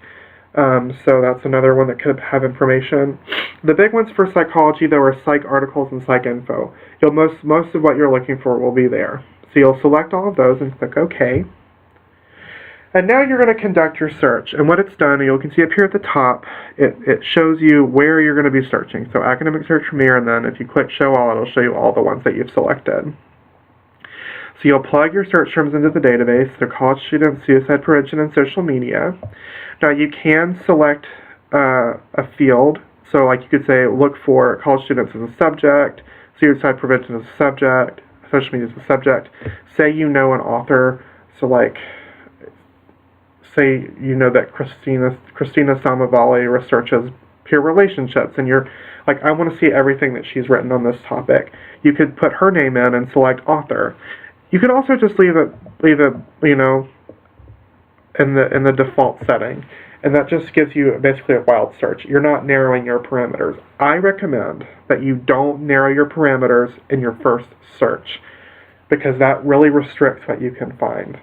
So that's another one that could have information. The big ones for psychology, though, are Psych Articles and Psych Info. Most of what you're looking for will be there. So you'll select all of those and click OK. And now you're going to conduct your search. And what it's done, you can see up here at the top, it shows you where you're going to be searching. So Academic Search Premier, and then if you click Show All, it'll show you all the ones that you've selected. So you'll plug your search terms into the database, so college students, suicide prevention, and social media. Now you can select a field, so like you could say look for college students as a subject, suicide prevention as a subject, social media as a subject. Say you know an author, so like say you know that Christina Samavali researches peer relationships, and you're like, I want to see everything that she's written on this topic. You could put her name in and select author. You could also just leave it, you know, in the default setting, and that just gives you basically a wild search. You're not narrowing your parameters. I recommend that you don't narrow your parameters in your first search, because that really restricts what you can find.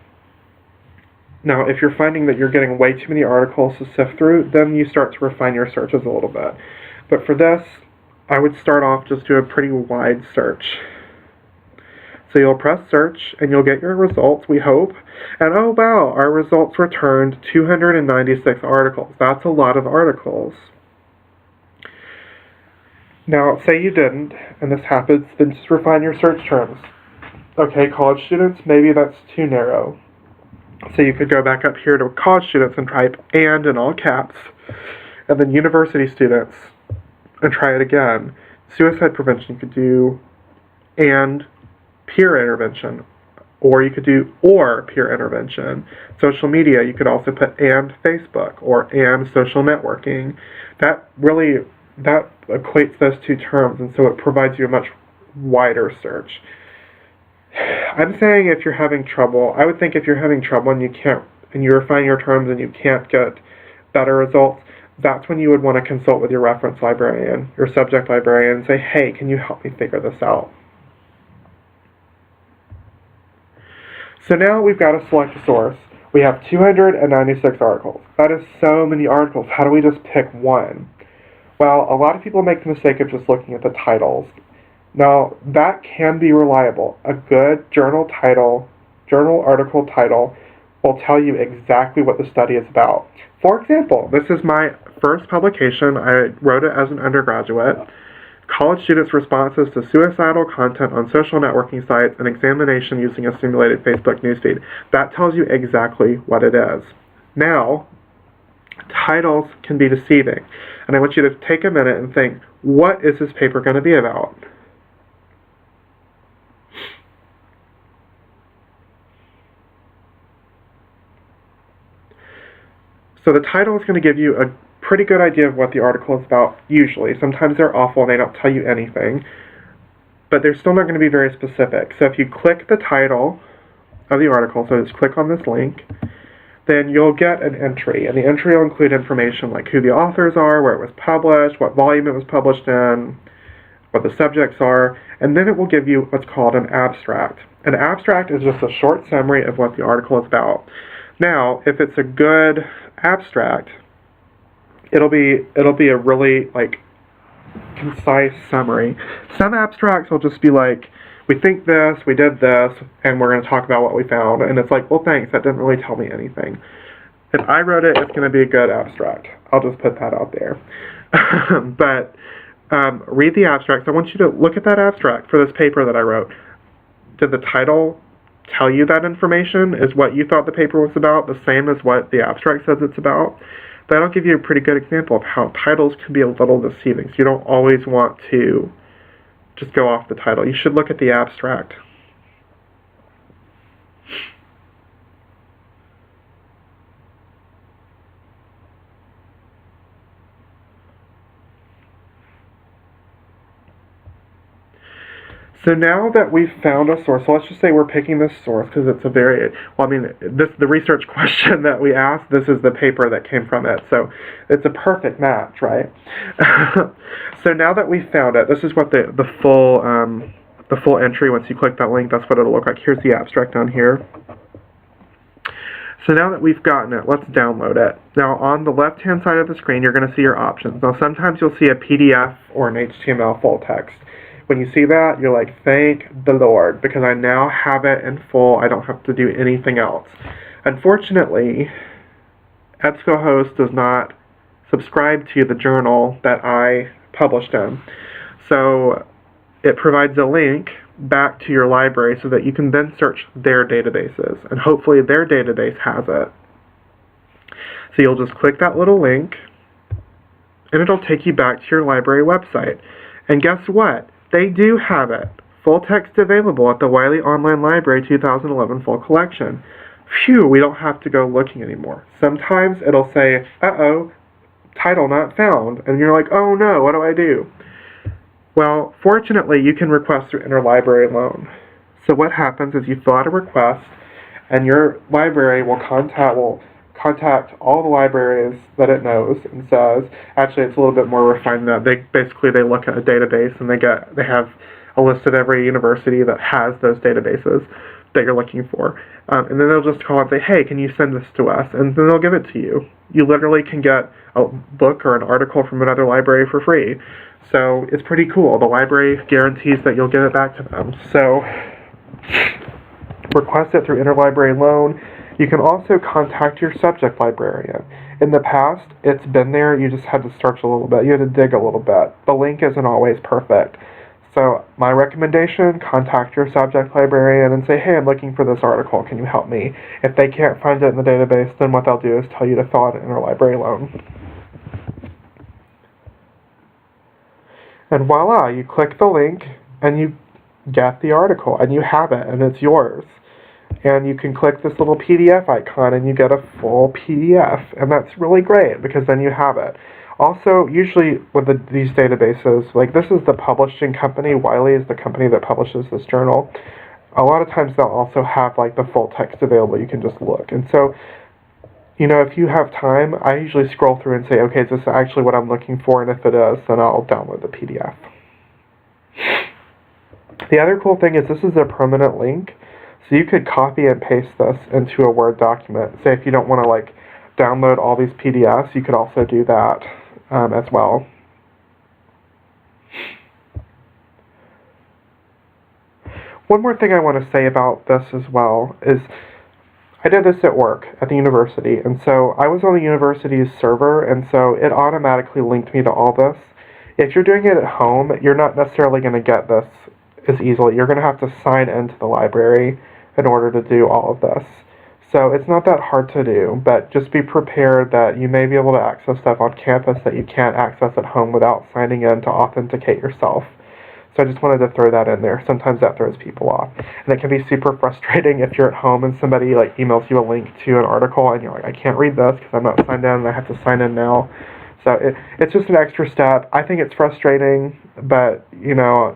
Now, if you're finding that you're getting way too many articles to sift through, then you start to refine your searches a little bit. But for this, I would start off just do a pretty wide search. So you'll press search, and you'll get your results, we hope. And oh wow, our results returned 296 articles. That's a lot of articles. Now, say you didn't, and this happens, then just refine your search terms. Okay, college students, maybe that's too narrow. So you could go back up here to college students and type "and" in all caps, and then university students, and try it again. Suicide prevention, you could do "and" peer intervention, or you could do "or" peer intervention. Social media, you could also put "and" Facebook, or "and" social networking. That equates those two terms, and so it provides you a much wider search. I'm saying if you're having trouble, I would think if you're having trouble and you refine your terms and you can't get better results, that's when you would want to consult with your reference librarian, your subject librarian, and say, hey, can you help me figure this out? So now we've got to select a source. We have 296 articles. That is so many articles. How do we just pick one? Well, a lot of people make the mistake of just looking at the titles. Now, that can be reliable. A good journal article title, will tell you exactly what the study is about. For example, this is my first publication. I wrote it as an undergraduate. College students' responses to suicidal content on social networking sites, an examination using a simulated Facebook newsfeed. That tells you exactly what it is. Now, titles can be deceiving. And I want you to take a minute and think, what is this paper going to be about? So the title is going to give you a pretty good idea of what the article is about, usually. Sometimes they're awful and they don't tell you anything, but they're still not going to be very specific. So if you click the title of the article, so just click on this link, then you'll get an entry, and the entry will include information like who the authors are, where it was published, what volume it was published in, what the subjects are, and then it will give you what's called an abstract. An abstract is just a short summary of what the article is about. Now, if it's a good abstract, it'll be a really concise summary. Some abstracts will just be like, we think this, we did this, and we're going to talk about what we found. And it's like, well, thanks, that didn't really tell me anything. If I wrote it, it's going to be a good abstract. I'll just put that out there. But read the abstract. I want you to look at that abstract for this paper that I wrote. Did the title tell you that information? Is what you thought the paper was about the same as what the abstract says it's about? That'll give you a pretty good example of how titles can be a little deceiving. So you don't always want to just go off the title. You should look at the abstract. So now that we've found a source, so let's just say we're picking this source because it's a very, the research question that we asked, this is the paper that came from it. So it's a perfect match, right? So now that we've found it, this is what the full entry, once you click that link, that's what it'll look like. Here's the abstract down here. So now that we've gotten it, let's download it. Now on the left-hand side of the screen, you're going to see your options. Now sometimes you'll see a PDF or an HTML full text. When you see that, you're like, thank the Lord, because I now have it in full. I don't have to do anything else. Unfortunately, EBSCOhost does not subscribe to the journal that I published in. So it provides a link back to your library so that you can then search their databases, and hopefully their database has it. So you'll just click that little link, and it'll take you back to your library website. And guess what? They do have it. Full text available at the Wiley Online Library 2011 Full Collection. Phew, we don't have to go looking anymore. Sometimes it'll say, uh-oh, title not found. And you're like, oh no, what do I do? Well, fortunately, you can request through interlibrary loan. So what happens is you fill out a request, and your library will contact all the libraries that it knows and says, actually it's a little bit more refined than that. They look at a database and they have a list of every university that has those databases that you're looking for. And then they'll just call and say, hey, can you send this to us? And then they'll give it to you. You literally can get a book or an article from another library for free. So it's pretty cool. The library guarantees that you'll give it back to them. So request it through interlibrary loan. You can also contact your subject librarian. In the past, it's been there. You just had to search a little bit. You had to dig a little bit. The link isn't always perfect. So my recommendation, contact your subject librarian and say, hey, I'm looking for this article. Can you help me? If they can't find it in the database, then what they'll do is tell you to fill out an interlibrary loan. And voila, you click the link and you get the article and you have it and it's yours. And you can click this little PDF icon and you get a full PDF. And that's really great because then you have it. Also, usually with these databases, like this is the publishing company, Wiley is the company that publishes this journal. A lot of times they'll also have like the full text available, you can just look. And so, you know, if you have time, I usually scroll through and say, okay, is this actually what I'm looking for? And if it is, then I'll download the PDF. The other cool thing is this is a permanent link. So you could copy and paste this into a Word document. Say if you don't want to like download all these PDFs, you could also do that as well. One more thing I want to say about this as well is I did this at work at the university, and so I was on the university's server, and so it automatically linked me to all this. If you're doing it at home, you're not necessarily going to get this as easily. You're going to have to sign into the library in order to do all of this. So it's not that hard to do, but just be prepared that you may be able to access stuff on campus that you can't access at home without signing in to authenticate yourself. So I just wanted to throw that in there. Sometimes that throws people off. And it can be super frustrating if you're at home and somebody like emails you a link to an article and you're like, I can't read this because I'm not signed in and I have to sign in now. So it's just an extra step. I think it's frustrating, but you know,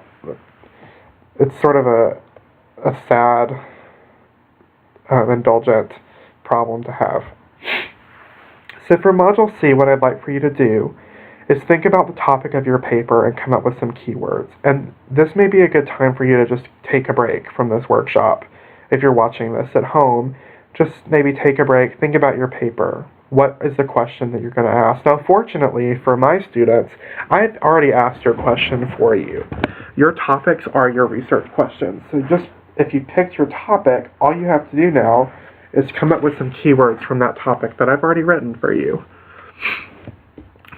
it's sort of a sad, indulgent problem to have. So for Module C, what I'd like for you to do is think about the topic of your paper and come up with some keywords. And this may be a good time for you to just take a break from this workshop. If you're watching this at home, just maybe take a break, think about your paper. What is the question that you're going to ask? Now, fortunately for my students, I've already asked your question for you. Your topics are your research questions. So just if you picked your topic, all you have to do now is come up with some keywords from that topic that I've already written for you.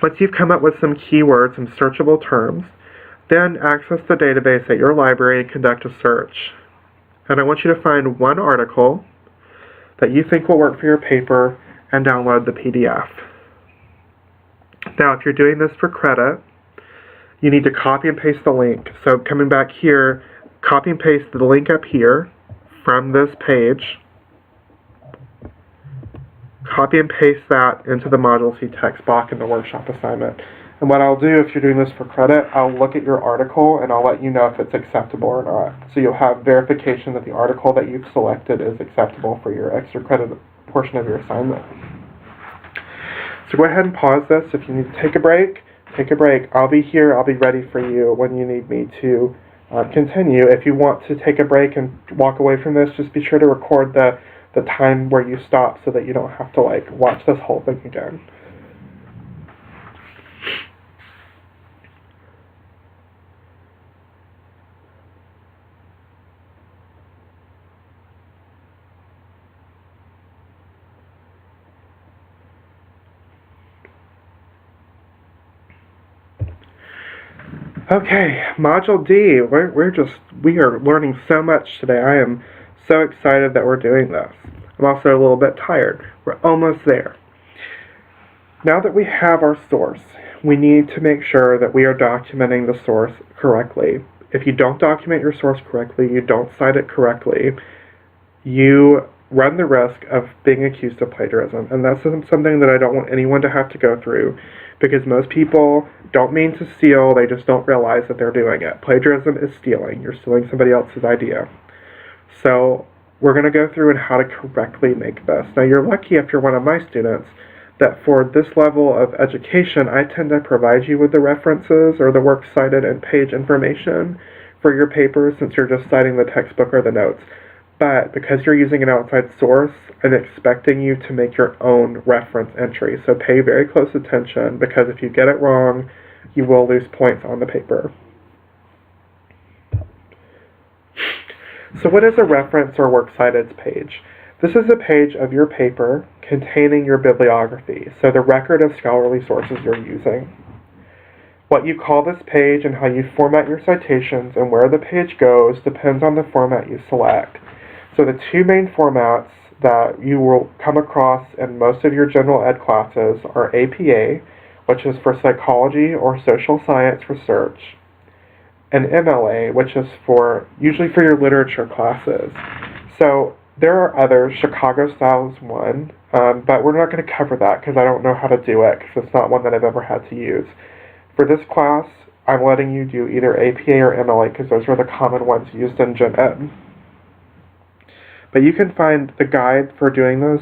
Once you've come up with some keywords, some searchable terms, then access the database at your library and conduct a search. And I want you to find one article that you think will work for your paper and download the PDF. Now, if you're doing this for credit, you need to copy and paste the link. So coming back here, copy and paste the link up here from this page. Copy and paste that into the Module C text box in the workshop assignment. And what I'll do if you're doing this for credit, I'll look at your article and I'll let you know if it's acceptable or not. So you'll have verification that the article that you've selected is acceptable for your extra credit portion of your assignment. So go ahead and pause this. If you need to take a break, take a break. I'll be here. I'll be ready for you when you need me to continue. If you want to take a break and walk away from this, just be sure to record the time where you stop so that you don't have to like watch this whole thing again. Okay, Module D, we are learning so much today. I am so excited that we're doing this. I'm also a little bit tired. We're almost there. Now that we have our source, we need to make sure that we are documenting the source correctly. If you don't document your source correctly, you don't cite it correctly, you run the risk of being accused of plagiarism. And that's something that I don't want anyone to have to go through, because most people don't mean to steal, they just don't realize that they're doing it. Plagiarism is stealing. You're stealing somebody else's idea. So we're going to go through and how to correctly make this. Now you're lucky if you're one of my students that for this level of education, I tend to provide you with the references or the works cited and page information for your paper, since you're just citing the textbook or the notes. but because you're using an outside source, I'm expecting you to make your own reference entry. So pay very close attention, because if you get it wrong, you will lose points on the paper. So what is a reference or works cited page? This is a page of your paper containing your bibliography, so the record of scholarly sources you're using. What you call this page and how you format your citations and where the page goes depends on the format you select. So the two main formats that you will come across in most of your general ed classes are APA, which is for psychology or social science research, and MLA, which is usually for your literature classes. So there are others. Chicago style is one, but we're not going to cover that because I don't know how to do it, because it's not one that I've ever had to use. For this class, I'm letting you do either APA or MLA because those are the common ones used in Gen Ed. But you can find the guide for doing those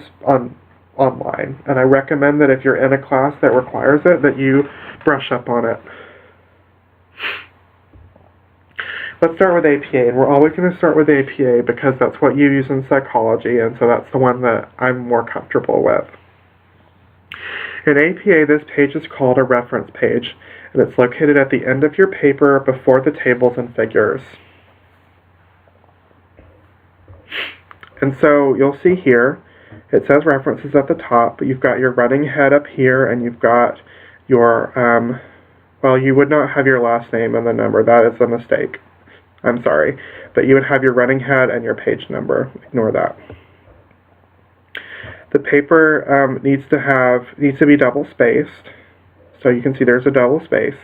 online, and I recommend that if you're in a class that requires it, that you brush up on it. Let's start with APA, and we're always going to start with APA because that's what you use in psychology, and so that's the one that I'm more comfortable with. In APA, this page is called a reference page, and it's located at the end of your paper before the tables and figures. And so you'll see here, it says references at the top, but you've got your running head up here, and you've got your, well, you would not have your last name and the number. That is a mistake. I'm sorry. But you would have your running head and your page number. Ignore that. The paper needs to be double spaced. So you can see there's a double space.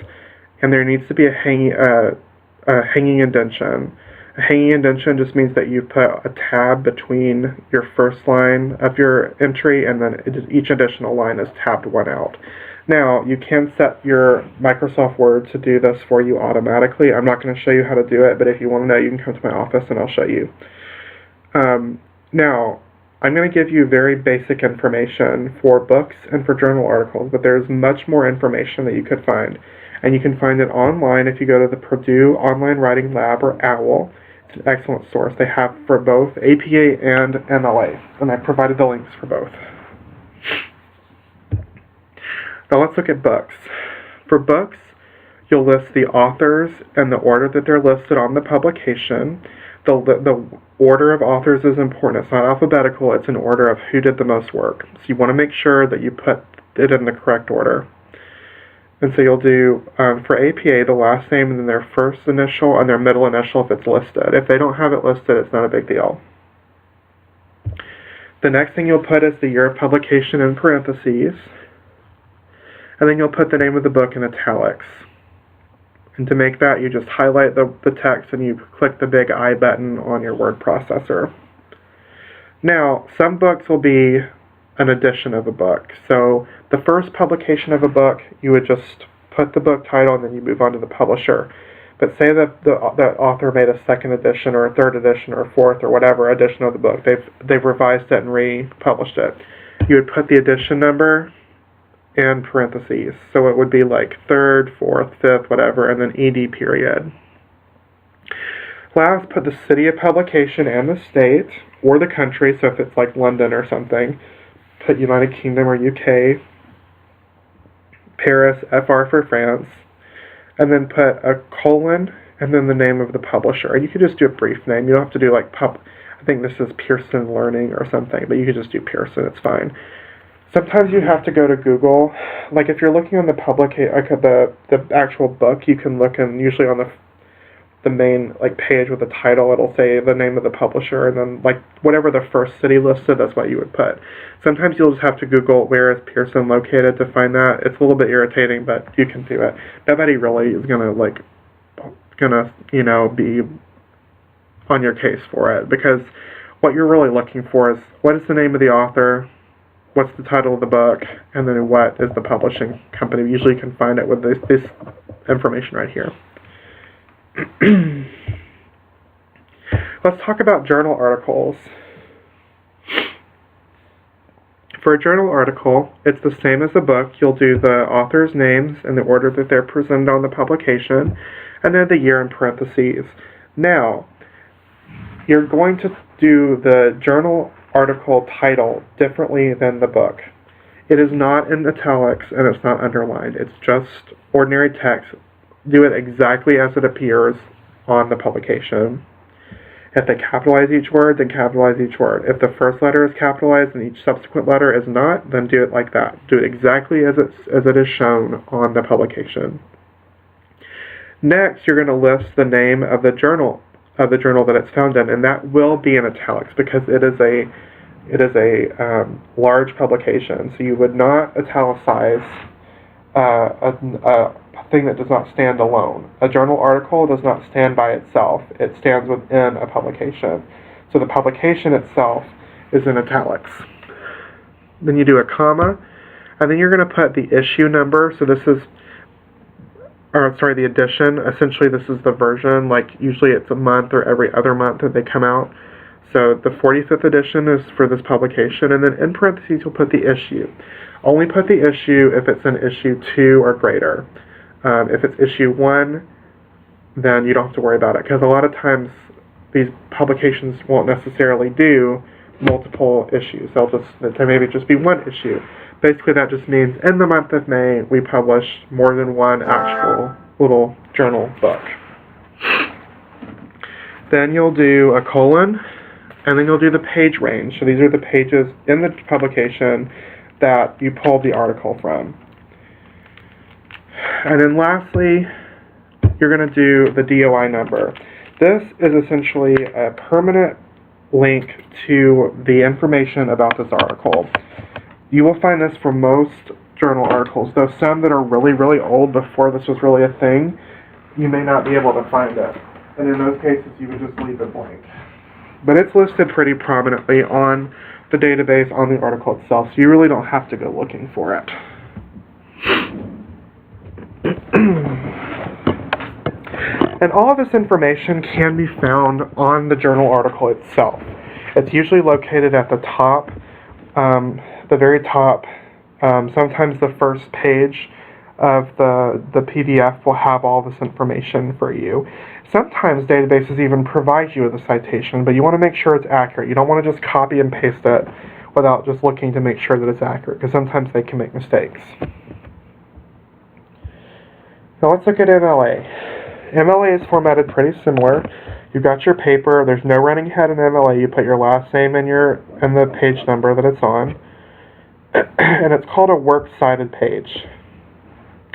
And there needs to be a hanging indentation. A hanging indentation just means that you put a tab between your first line of your entry, and then each additional line is tabbed one out. Now, you can set your Microsoft Word to do this for you automatically. I'm not going to show you how to do it, but if you want to know, you can come to my office and I'll show you. Now, I'm going to give you very basic information for books and for journal articles, but there's much more information that you could find. And you can find it online if you go to the Purdue Online Writing Lab, or OWL. It's an excellent source. They have for both APA and MLA, and I provided the links for both. Now let's look at books. For books, you'll list the authors and the order that they're listed on the publication. The order of authors is important. It's not alphabetical, it's an order of who did the most work. So you want to make sure that you put it in the correct order. And so you'll do, for APA, the last name and then their first initial and their middle initial if it's listed. If they don't have it listed, it's not a big deal. The next thing you'll put is the year of publication in parentheses. And then you'll put the name of the book in italics. And to make that, you just highlight the text and you click the big I button on your word processor. Now, some books will be an edition of a book. So the first publication of a book, you would just put the book title and then you move on to the publisher. But say that the author made a second edition or a third edition or a fourth or whatever edition of the book. They've revised it and republished it. You would put the edition number in parentheses. So it would be like third, fourth, fifth, whatever, and then ED period. Last, put the city of publication and the state, or the country, so if it's like London or something, put United Kingdom or UK, Paris, FR for France, and then put a colon, and then the name of the publisher. And you could just do a brief name. You don't have to do like I think this is Pearson Learning or something, but you could just do Pearson, it's fine. Sometimes you have to go to Google. Like if you're looking on the the actual book, you can look, and usually on the main like page with the title, it'll say the name of the publisher, and then like whatever the first city listed, that's what you would put. Sometimes you'll just have to Google where is Pearson located to find that. It's a little bit irritating, but you can do it. Nobody really is gonna be on your case for it, because what you're really looking for is what is the name of the author, what's the title of the book, and then what is the publishing company. Usually you can find it with this information right here. Let's talk about journal articles. For a journal article, it's the same as a book. You'll do the author's names in the order that they're presented on the publication, and then the year in parentheses. Now, you're going to do the journal article title differently than the book. It is not in italics and it's not underlined. It's just ordinary text. Do it exactly as it appears on the publication. If they capitalize each word, then capitalize each word. If the first letter is capitalized and each subsequent letter is not, then do it like that. Do it exactly as it is shown on the publication. Next, you're going to list the name of the journal that it's found in, and that will be in italics because it is a large publication. So you would not italicize a thing that does not stand alone. A journal article does not stand by itself. It stands within a publication. So the publication itself is in italics. Then you do a comma, and then you're going to put the issue number. So this is, the edition. Essentially, this is the version. Like usually it's a month or every other month that they come out. So the 45th edition is for this publication, and then in parentheses you'll put the issue. Only put the issue if it's an issue 2 or greater. If it's issue 1, then you don't have to worry about it, because a lot of times these publications won't necessarily do multiple issues. There maybe just be one issue. Basically that just means in the month of May we published more than one actual little journal book. Then you'll do a colon, and then you'll do the page range. So these are the pages in the publication that you pulled the article from. And then lastly, you're going to do the DOI number. This is essentially a permanent link to the information about this article. You will find this for most journal articles, though some that are really, really old before this was really a thing, you may not be able to find it. And in those cases, you would just leave it blank. But it's listed pretty prominently on the database, on the article itself, so you really don't have to go looking for it. And all of this information can be found on the journal article itself. It's usually located at the top, the very top. Sometimes the first page of the PDF will have all this information for you. Sometimes databases even provide you with a citation, but you want to make sure it's accurate. You don't want to just copy and paste it without just looking to make sure that it's accurate, because sometimes they can make mistakes. Now let's look at MLA. MLA is formatted pretty similar. You've got your paper. There's no running head in MLA. You put your last name and the page number that it's on. And it's called a works cited page.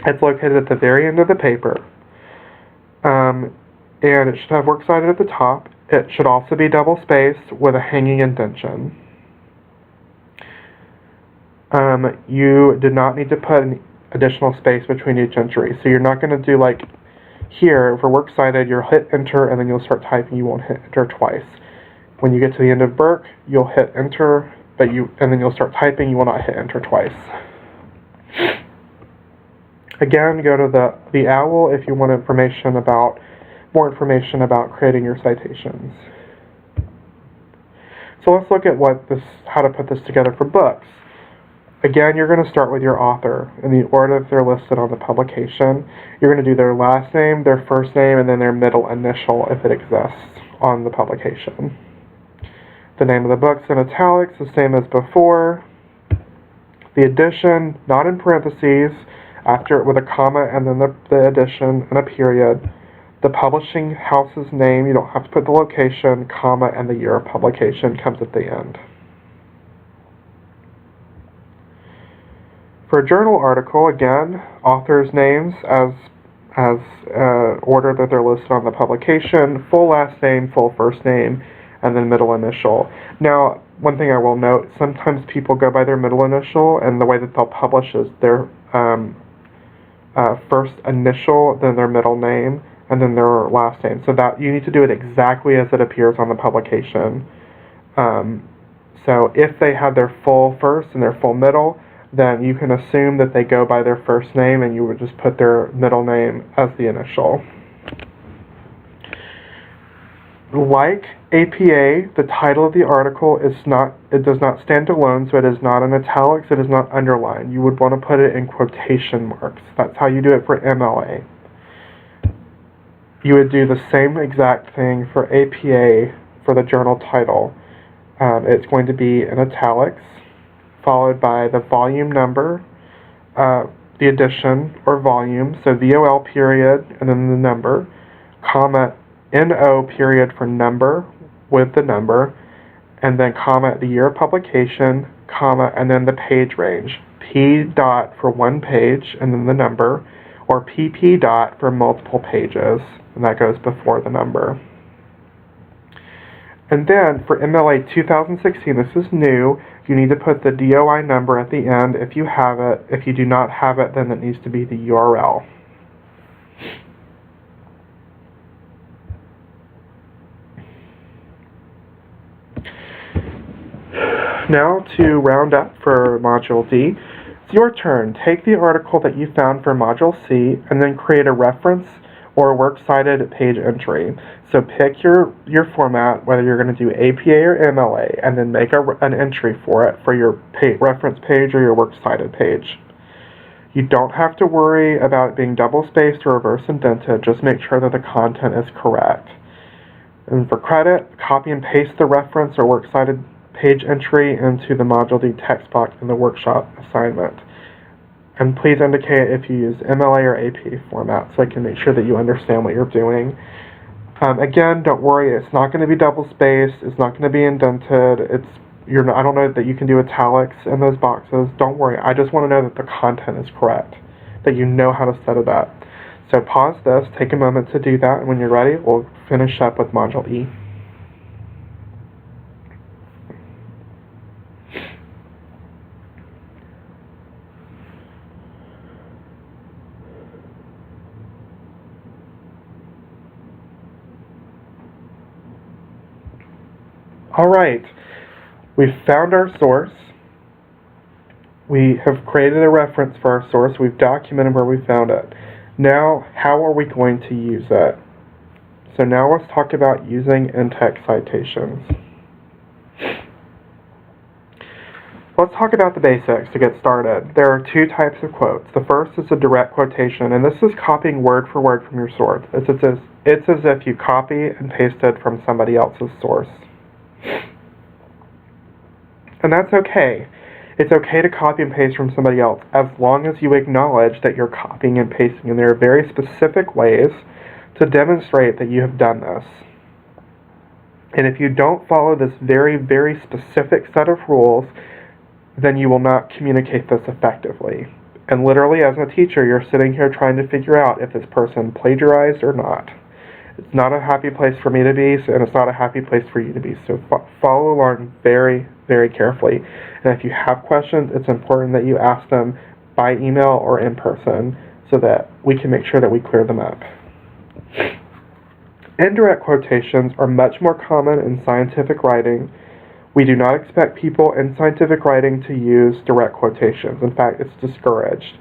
It's located at the very end of the paper. And it should have works cited at the top. It should also be double-spaced with a hanging indentation. You did not need to put an additional space between each entry. So you're not going to do like here, for works cited, you'll hit enter and then you'll start typing. You won't hit enter twice. When you get to the end of Burke, you'll hit enter, and then you'll start typing. You will not hit enter twice. Again, go to the OWL if you want more information about creating your citations. So let's look at how to put this together for books. Again, you're going to start with your author in the order that they're listed on the publication. You're going to do their last name, their first name, and then their middle initial if it exists on the publication. The name of the book's in italics, the same as before. The edition, not in parentheses, after with a comma and then the edition and a period. The publishing house's name, you don't have to put the location, comma, and the year of publication comes at the end. For a journal article, again, authors' names as order that they're listed on the publication, full last name, full first name, and then middle initial. Now, one thing I will note, sometimes people go by their middle initial, and the way that they'll publish is their first initial, then their middle name, and then their last name. So that you need to do it exactly as it appears on the publication. So if they have their full first and their full middle, then you can assume that they go by their first name, and you would just put their middle name as the initial. Like APA, the title of the article does not stand alone, so it is not in italics, it is not underlined. You would want to put it in quotation marks. That's how you do it for MLA. You would do the same exact thing for APA for the journal title. It's going to be in italics, followed by the volume number, the edition or volume, so VOL period, and then the number, comma, NO period for number with the number, and then comma, the year of publication, comma, and then the page range. P dot for one page, and then the number, or PP dot for multiple pages, and that goes before the number. And then for MLA 2016, this is new, you need to put the DOI number at the end if you have it. If you do not have it, then it needs to be the URL. Now to round up for Module D, it's your turn. Take the article that you found for Module C and then create a reference or a works cited page entry. So pick your format, whether you're going to do APA or MLA, and then make an entry for it for your reference page or your works cited page. You don't have to worry about it being double-spaced or reverse indented. Just make sure that the content is correct. And for credit, copy and paste the reference or works cited page entry into the Module D text box in the workshop assignment. And please indicate if you use MLA or AP format so I can make sure that you understand what you're doing. Again, don't worry, it's not going to be double-spaced, it's not going to be indented, I don't know that you can do italics in those boxes. Don't worry, I just want to know that the content is correct, that you know how to set it up. So pause this, take a moment to do that, and when you're ready, we'll finish up with Module E. Alright, we've found our source. We have created a reference for our source. We've documented where we found it. Now, how are we going to use it? So now let's talk about using in-text citations. Let's talk about the basics to get started. There are two types of quotes. The first is a direct quotation, and this is copying word for word from your source. It's as if you copy and pasted from somebody else's source. And that's okay. It's okay to copy and paste from somebody else as long as you acknowledge that you're copying and pasting. And there are very specific ways to demonstrate that you have done this. And if you don't follow this very, very specific set of rules, then you will not communicate this effectively. And literally, as a teacher, you're sitting here trying to figure out if this person plagiarized or not. It's not a happy place for me to be, and it's not a happy place for you to be. So follow along very, very carefully. And if you have questions, it's important that you ask them by email or in person so that we can make sure that we clear them up. Indirect quotations are much more common in scientific writing. We do not expect people in scientific writing to use direct quotations. In fact, it's discouraged.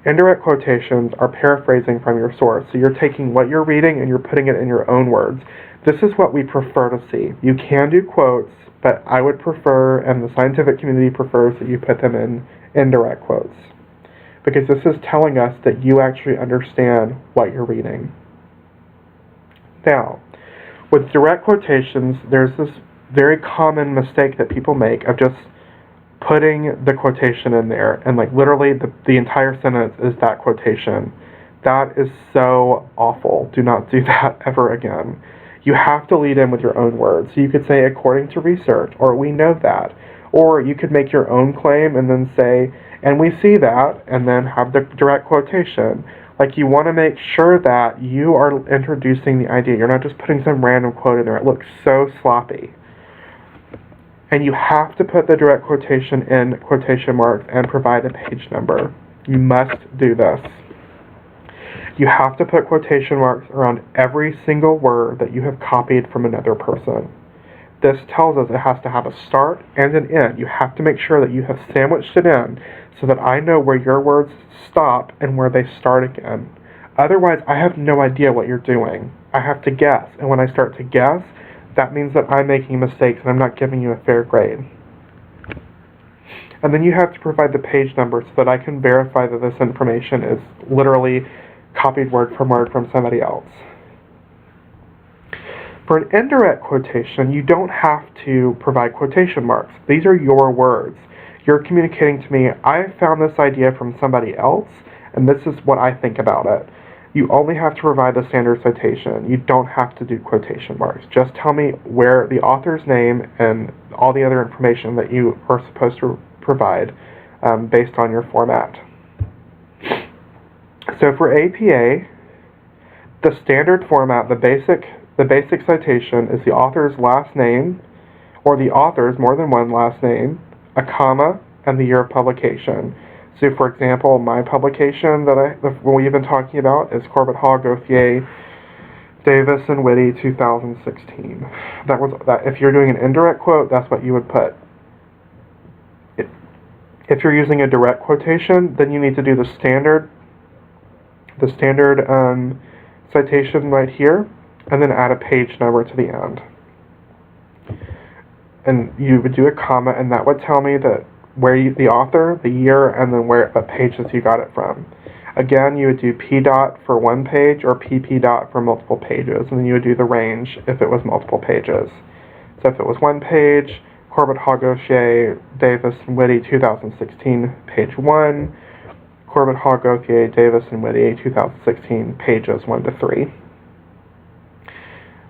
Indirect quotations are paraphrasing from your source. So you're taking what you're reading and you're putting it in your own words. This is what we prefer to see. You can do quotes, but I would prefer, and the scientific community prefers, that you put them in indirect quotes. Because this is telling us that you actually understand what you're reading. Now, with direct quotations, there's this very common mistake that people make of just putting the quotation in there, and like literally the entire sentence is that quotation. That is so awful. Do not do that ever again. You have to lead in with your own words. So you could say, according to research, or we know that. Or you could make your own claim and then say, and we see that, and then have the direct quotation. Like, you want to make sure that you are introducing the idea. You're not just putting some random quote in there. It looks so sloppy. And you have to put the direct quotation in quotation marks and provide a page number. You must do this. You have to put quotation marks around every single word that you have copied from another person. This tells us it has to have a start and an end. You have to make sure that you have sandwiched it in so that I know where your words stop and where they start again. Otherwise, I have no idea what you're doing. I have to guess. And when I start to guess, that means that I'm making mistakes and I'm not giving you a fair grade. And then you have to provide the page number so that I can verify that this information is literally copied word from somebody else. For an indirect quotation, you don't have to provide quotation marks. These are your words. You're communicating to me, I found this idea from somebody else, and this is what I think about it. You only have to provide the standard citation. You don't have to do quotation marks. Just tell me where the author's name and all the other information that you are supposed to provide based on your format. So for APA, the standard format, the basic citation is the author's last name, or the author's more than one last name, a comma, and the year of publication. So, for example, my publication that we've been talking about is Corbitt-Hall, Gauthier, Davis, and Whitty, 2016. If you're doing an indirect quote, that's what you would put. If you're using a direct quotation, then you need to do the standard citation right here, and then add a page number to the end. And you would do a comma, and that would tell me that the author, the year, and then what pages you got it from. Again, you would do P dot for one page or PP dot for multiple pages, and then you would do the range if it was multiple pages. So if it was one page, Corbitt-Hall, Gauthier, Davis, and Whitty, 2016, page 1. Corbitt-Hall, Gauthier, Davis, and Whitty, 2016, pages 1 to 3.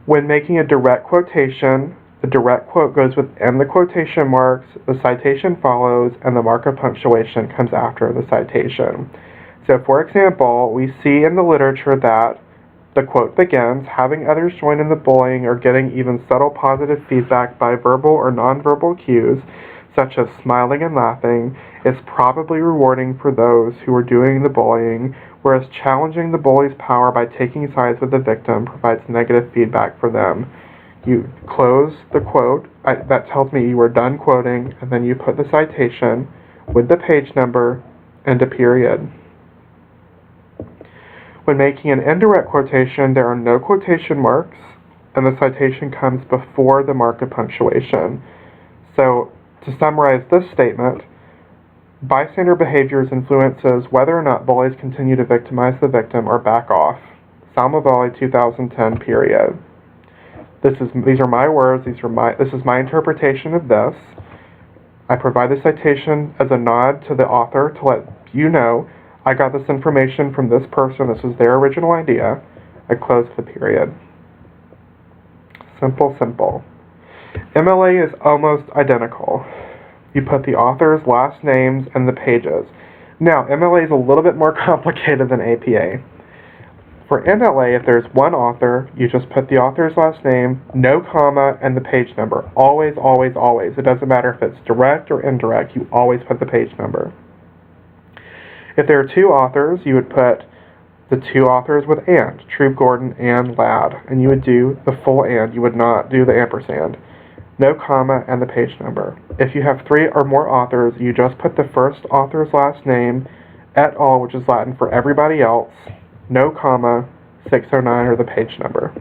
When making a direct quotation, the direct quote goes within the quotation marks, the citation follows, and the mark of punctuation comes after the citation. So, for example, we see in the literature that the quote begins, having others join in the bullying or getting even subtle positive feedback by verbal or nonverbal cues, such as smiling and laughing, is probably rewarding for those who are doing the bullying, whereas challenging the bully's power by taking sides with the victim provides negative feedback for them. You close the quote, that tells me you are done quoting, and then you put the citation with the page number and a period. When making an indirect quotation, there are no quotation marks, and the citation comes before the mark of punctuation. So, to summarize this statement, bystander behaviors influences whether or not bullies continue to victimize the victim or back off. Salma 2010, period. These are my words. This is my interpretation of this. I provide the citation as a nod to the author to let you know I got this information from this person. This is their original idea. I close the period. Simple, simple. MLA is almost identical. You put the author's last names and the pages. Now, MLA is a little bit more complicated than APA. For MLA, if there's one author, you just put the author's last name, no comma, and the page number. Always, always, always. It doesn't matter if it's direct or indirect, you always put the page number. If there are two authors, you would put the two authors with and, Troop Gordon and Ladd, and you would do the full and, you would not do the ampersand. No comma, and the page number. If you have three or more authors, you just put the first author's last name, et al., which is Latin for everybody else, no comma, 609, or the page number.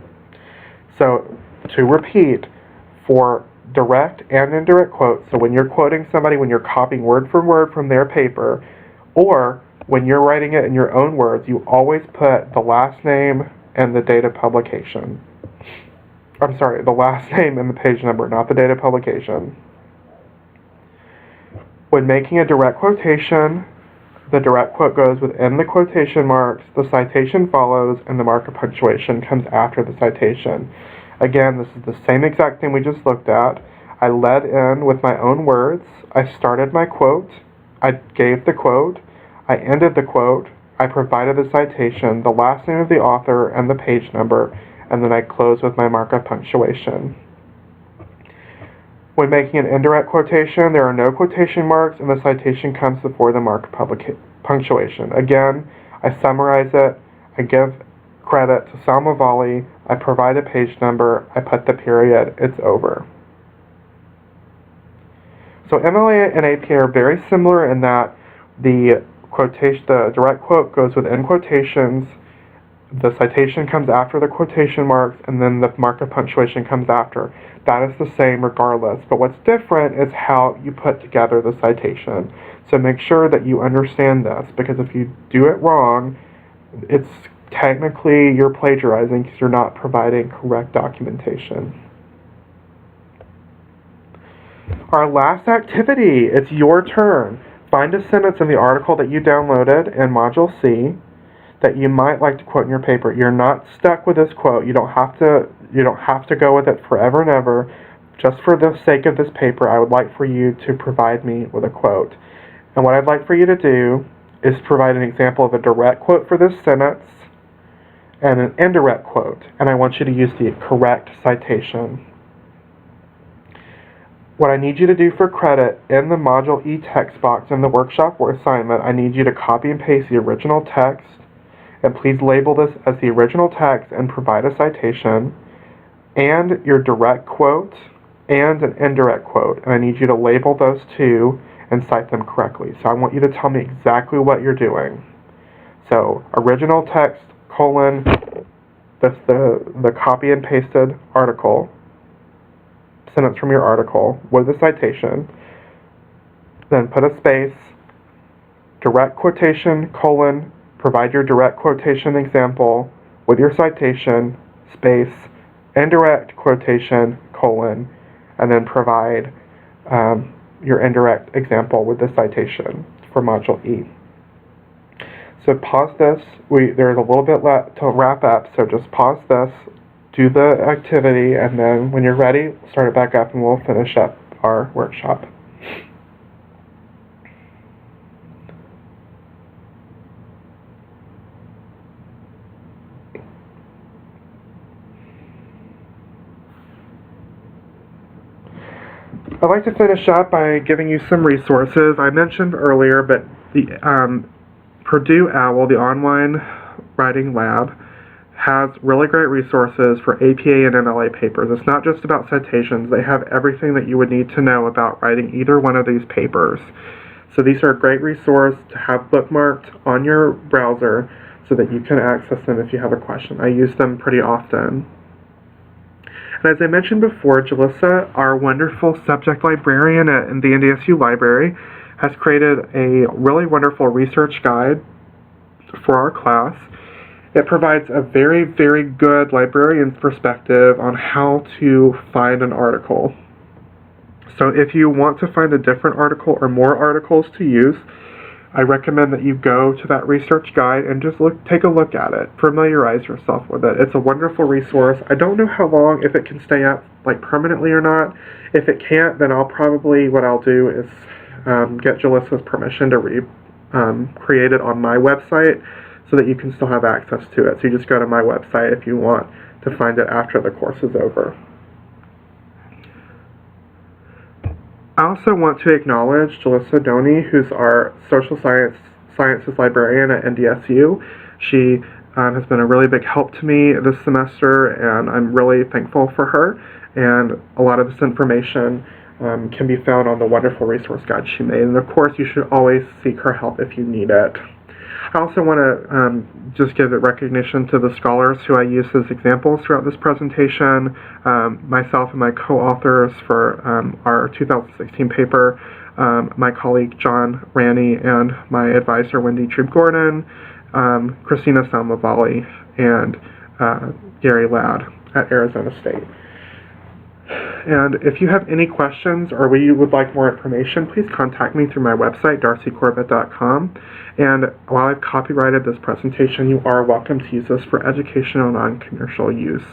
So, to repeat, for direct and indirect quotes, so when you're quoting somebody, when you're copying word for word from their paper, or when you're writing it in your own words, you always put the last name and the date of publication. I'm sorry, the last name and the page number, not the date of publication. When making a direct quotation, the direct quote goes within the quotation marks, the citation follows, and the mark of punctuation comes after the citation. Again, this is the same exact thing we just looked at. I led in with my own words. I started my quote. I gave the quote. I ended the quote. I provided the citation, the last name of the author, and the page number, and then I close with my mark of punctuation. When making an indirect quotation, there are no quotation marks, and the citation comes before the mark of punctuation. Again, I summarize it, I give credit to Salma Volley, I provide a page number, I put the period, it's over. So MLA and APA are very similar in that the direct quote goes within quotations, the citation comes after the quotation marks, and then the mark of punctuation comes after. That is the same regardless, but what's different is how you put together the citation. So make sure that you understand this, because if you do it wrong, it's technically you're plagiarizing because you're not providing correct documentation. Our last activity, it's your turn. Find a sentence in the article that you downloaded in Module C that you might like to quote in your paper. You're not stuck with this quote. You don't have to go with it forever and ever. Just for the sake of this paper, I would like for you to provide me with a quote. And what I'd like for you to do is provide an example of a direct quote for this sentence and an indirect quote. And I want you to use the correct citation. What I need you to do for credit in the Module E text box in the workshop or assignment, I need you to copy and paste the original text, and please label this as the original text and provide a citation, and your direct quote and an indirect quote. And I need you to label those two and cite them correctly. So I want you to tell me exactly what you're doing. So original text, colon, that's the copy and pasted article, sentence from your article with a citation, then put a space, direct quotation, colon, provide your direct quotation example with your citation, space, indirect quotation, colon, and then provide your indirect example with the citation for Module E. So pause this. There's a little bit left to wrap up, so just pause this, do the activity, and then when you're ready, start it back up and we'll finish up our workshop. I'd like to finish up by giving you some resources. I mentioned earlier, but the Purdue OWL, the online writing lab, has really great resources for APA and MLA papers. It's not just about citations. They have everything that you would need to know about writing either one of these papers. So these are a great resource to have bookmarked on your browser so that you can access them if you have a question. I use them pretty often. And as I mentioned before, Jalissa, our wonderful subject librarian in the NDSU library, has created a really wonderful research guide for our class. It provides a very, very good librarian's perspective on how to find an article. So if you want to find a different article or more articles to use, I recommend that you go to that research guide and just take a look at it. Familiarize yourself with it. It's a wonderful resource. I don't know how long, if it can stay up like permanently or not. If it can't, then what I'll do is get Jalissa's permission to create it on my website so that you can still have access to it. So you just go to my website if you want to find it after the course is over. I also want to acknowledge Jalissa Doney, who's our social sciences librarian at NDSU. She has been a really big help to me this semester, and I'm really thankful for her. And a lot of this information can be found on the wonderful resource guide she made. And of course, you should always seek her help if you need it. I also want to just give recognition to the scholars who I used as examples throughout this presentation, myself and my co-authors for our 2016 paper, my colleague John Ranney, and my advisor Wendy Trube-Gordon, Christina Salmavali, and Gary Ladd at Arizona State. And if you have any questions or you would like more information, please contact me through my website, darcycorbitt.com. And while I've copyrighted this presentation, you are welcome to use this for educational non-commercial use.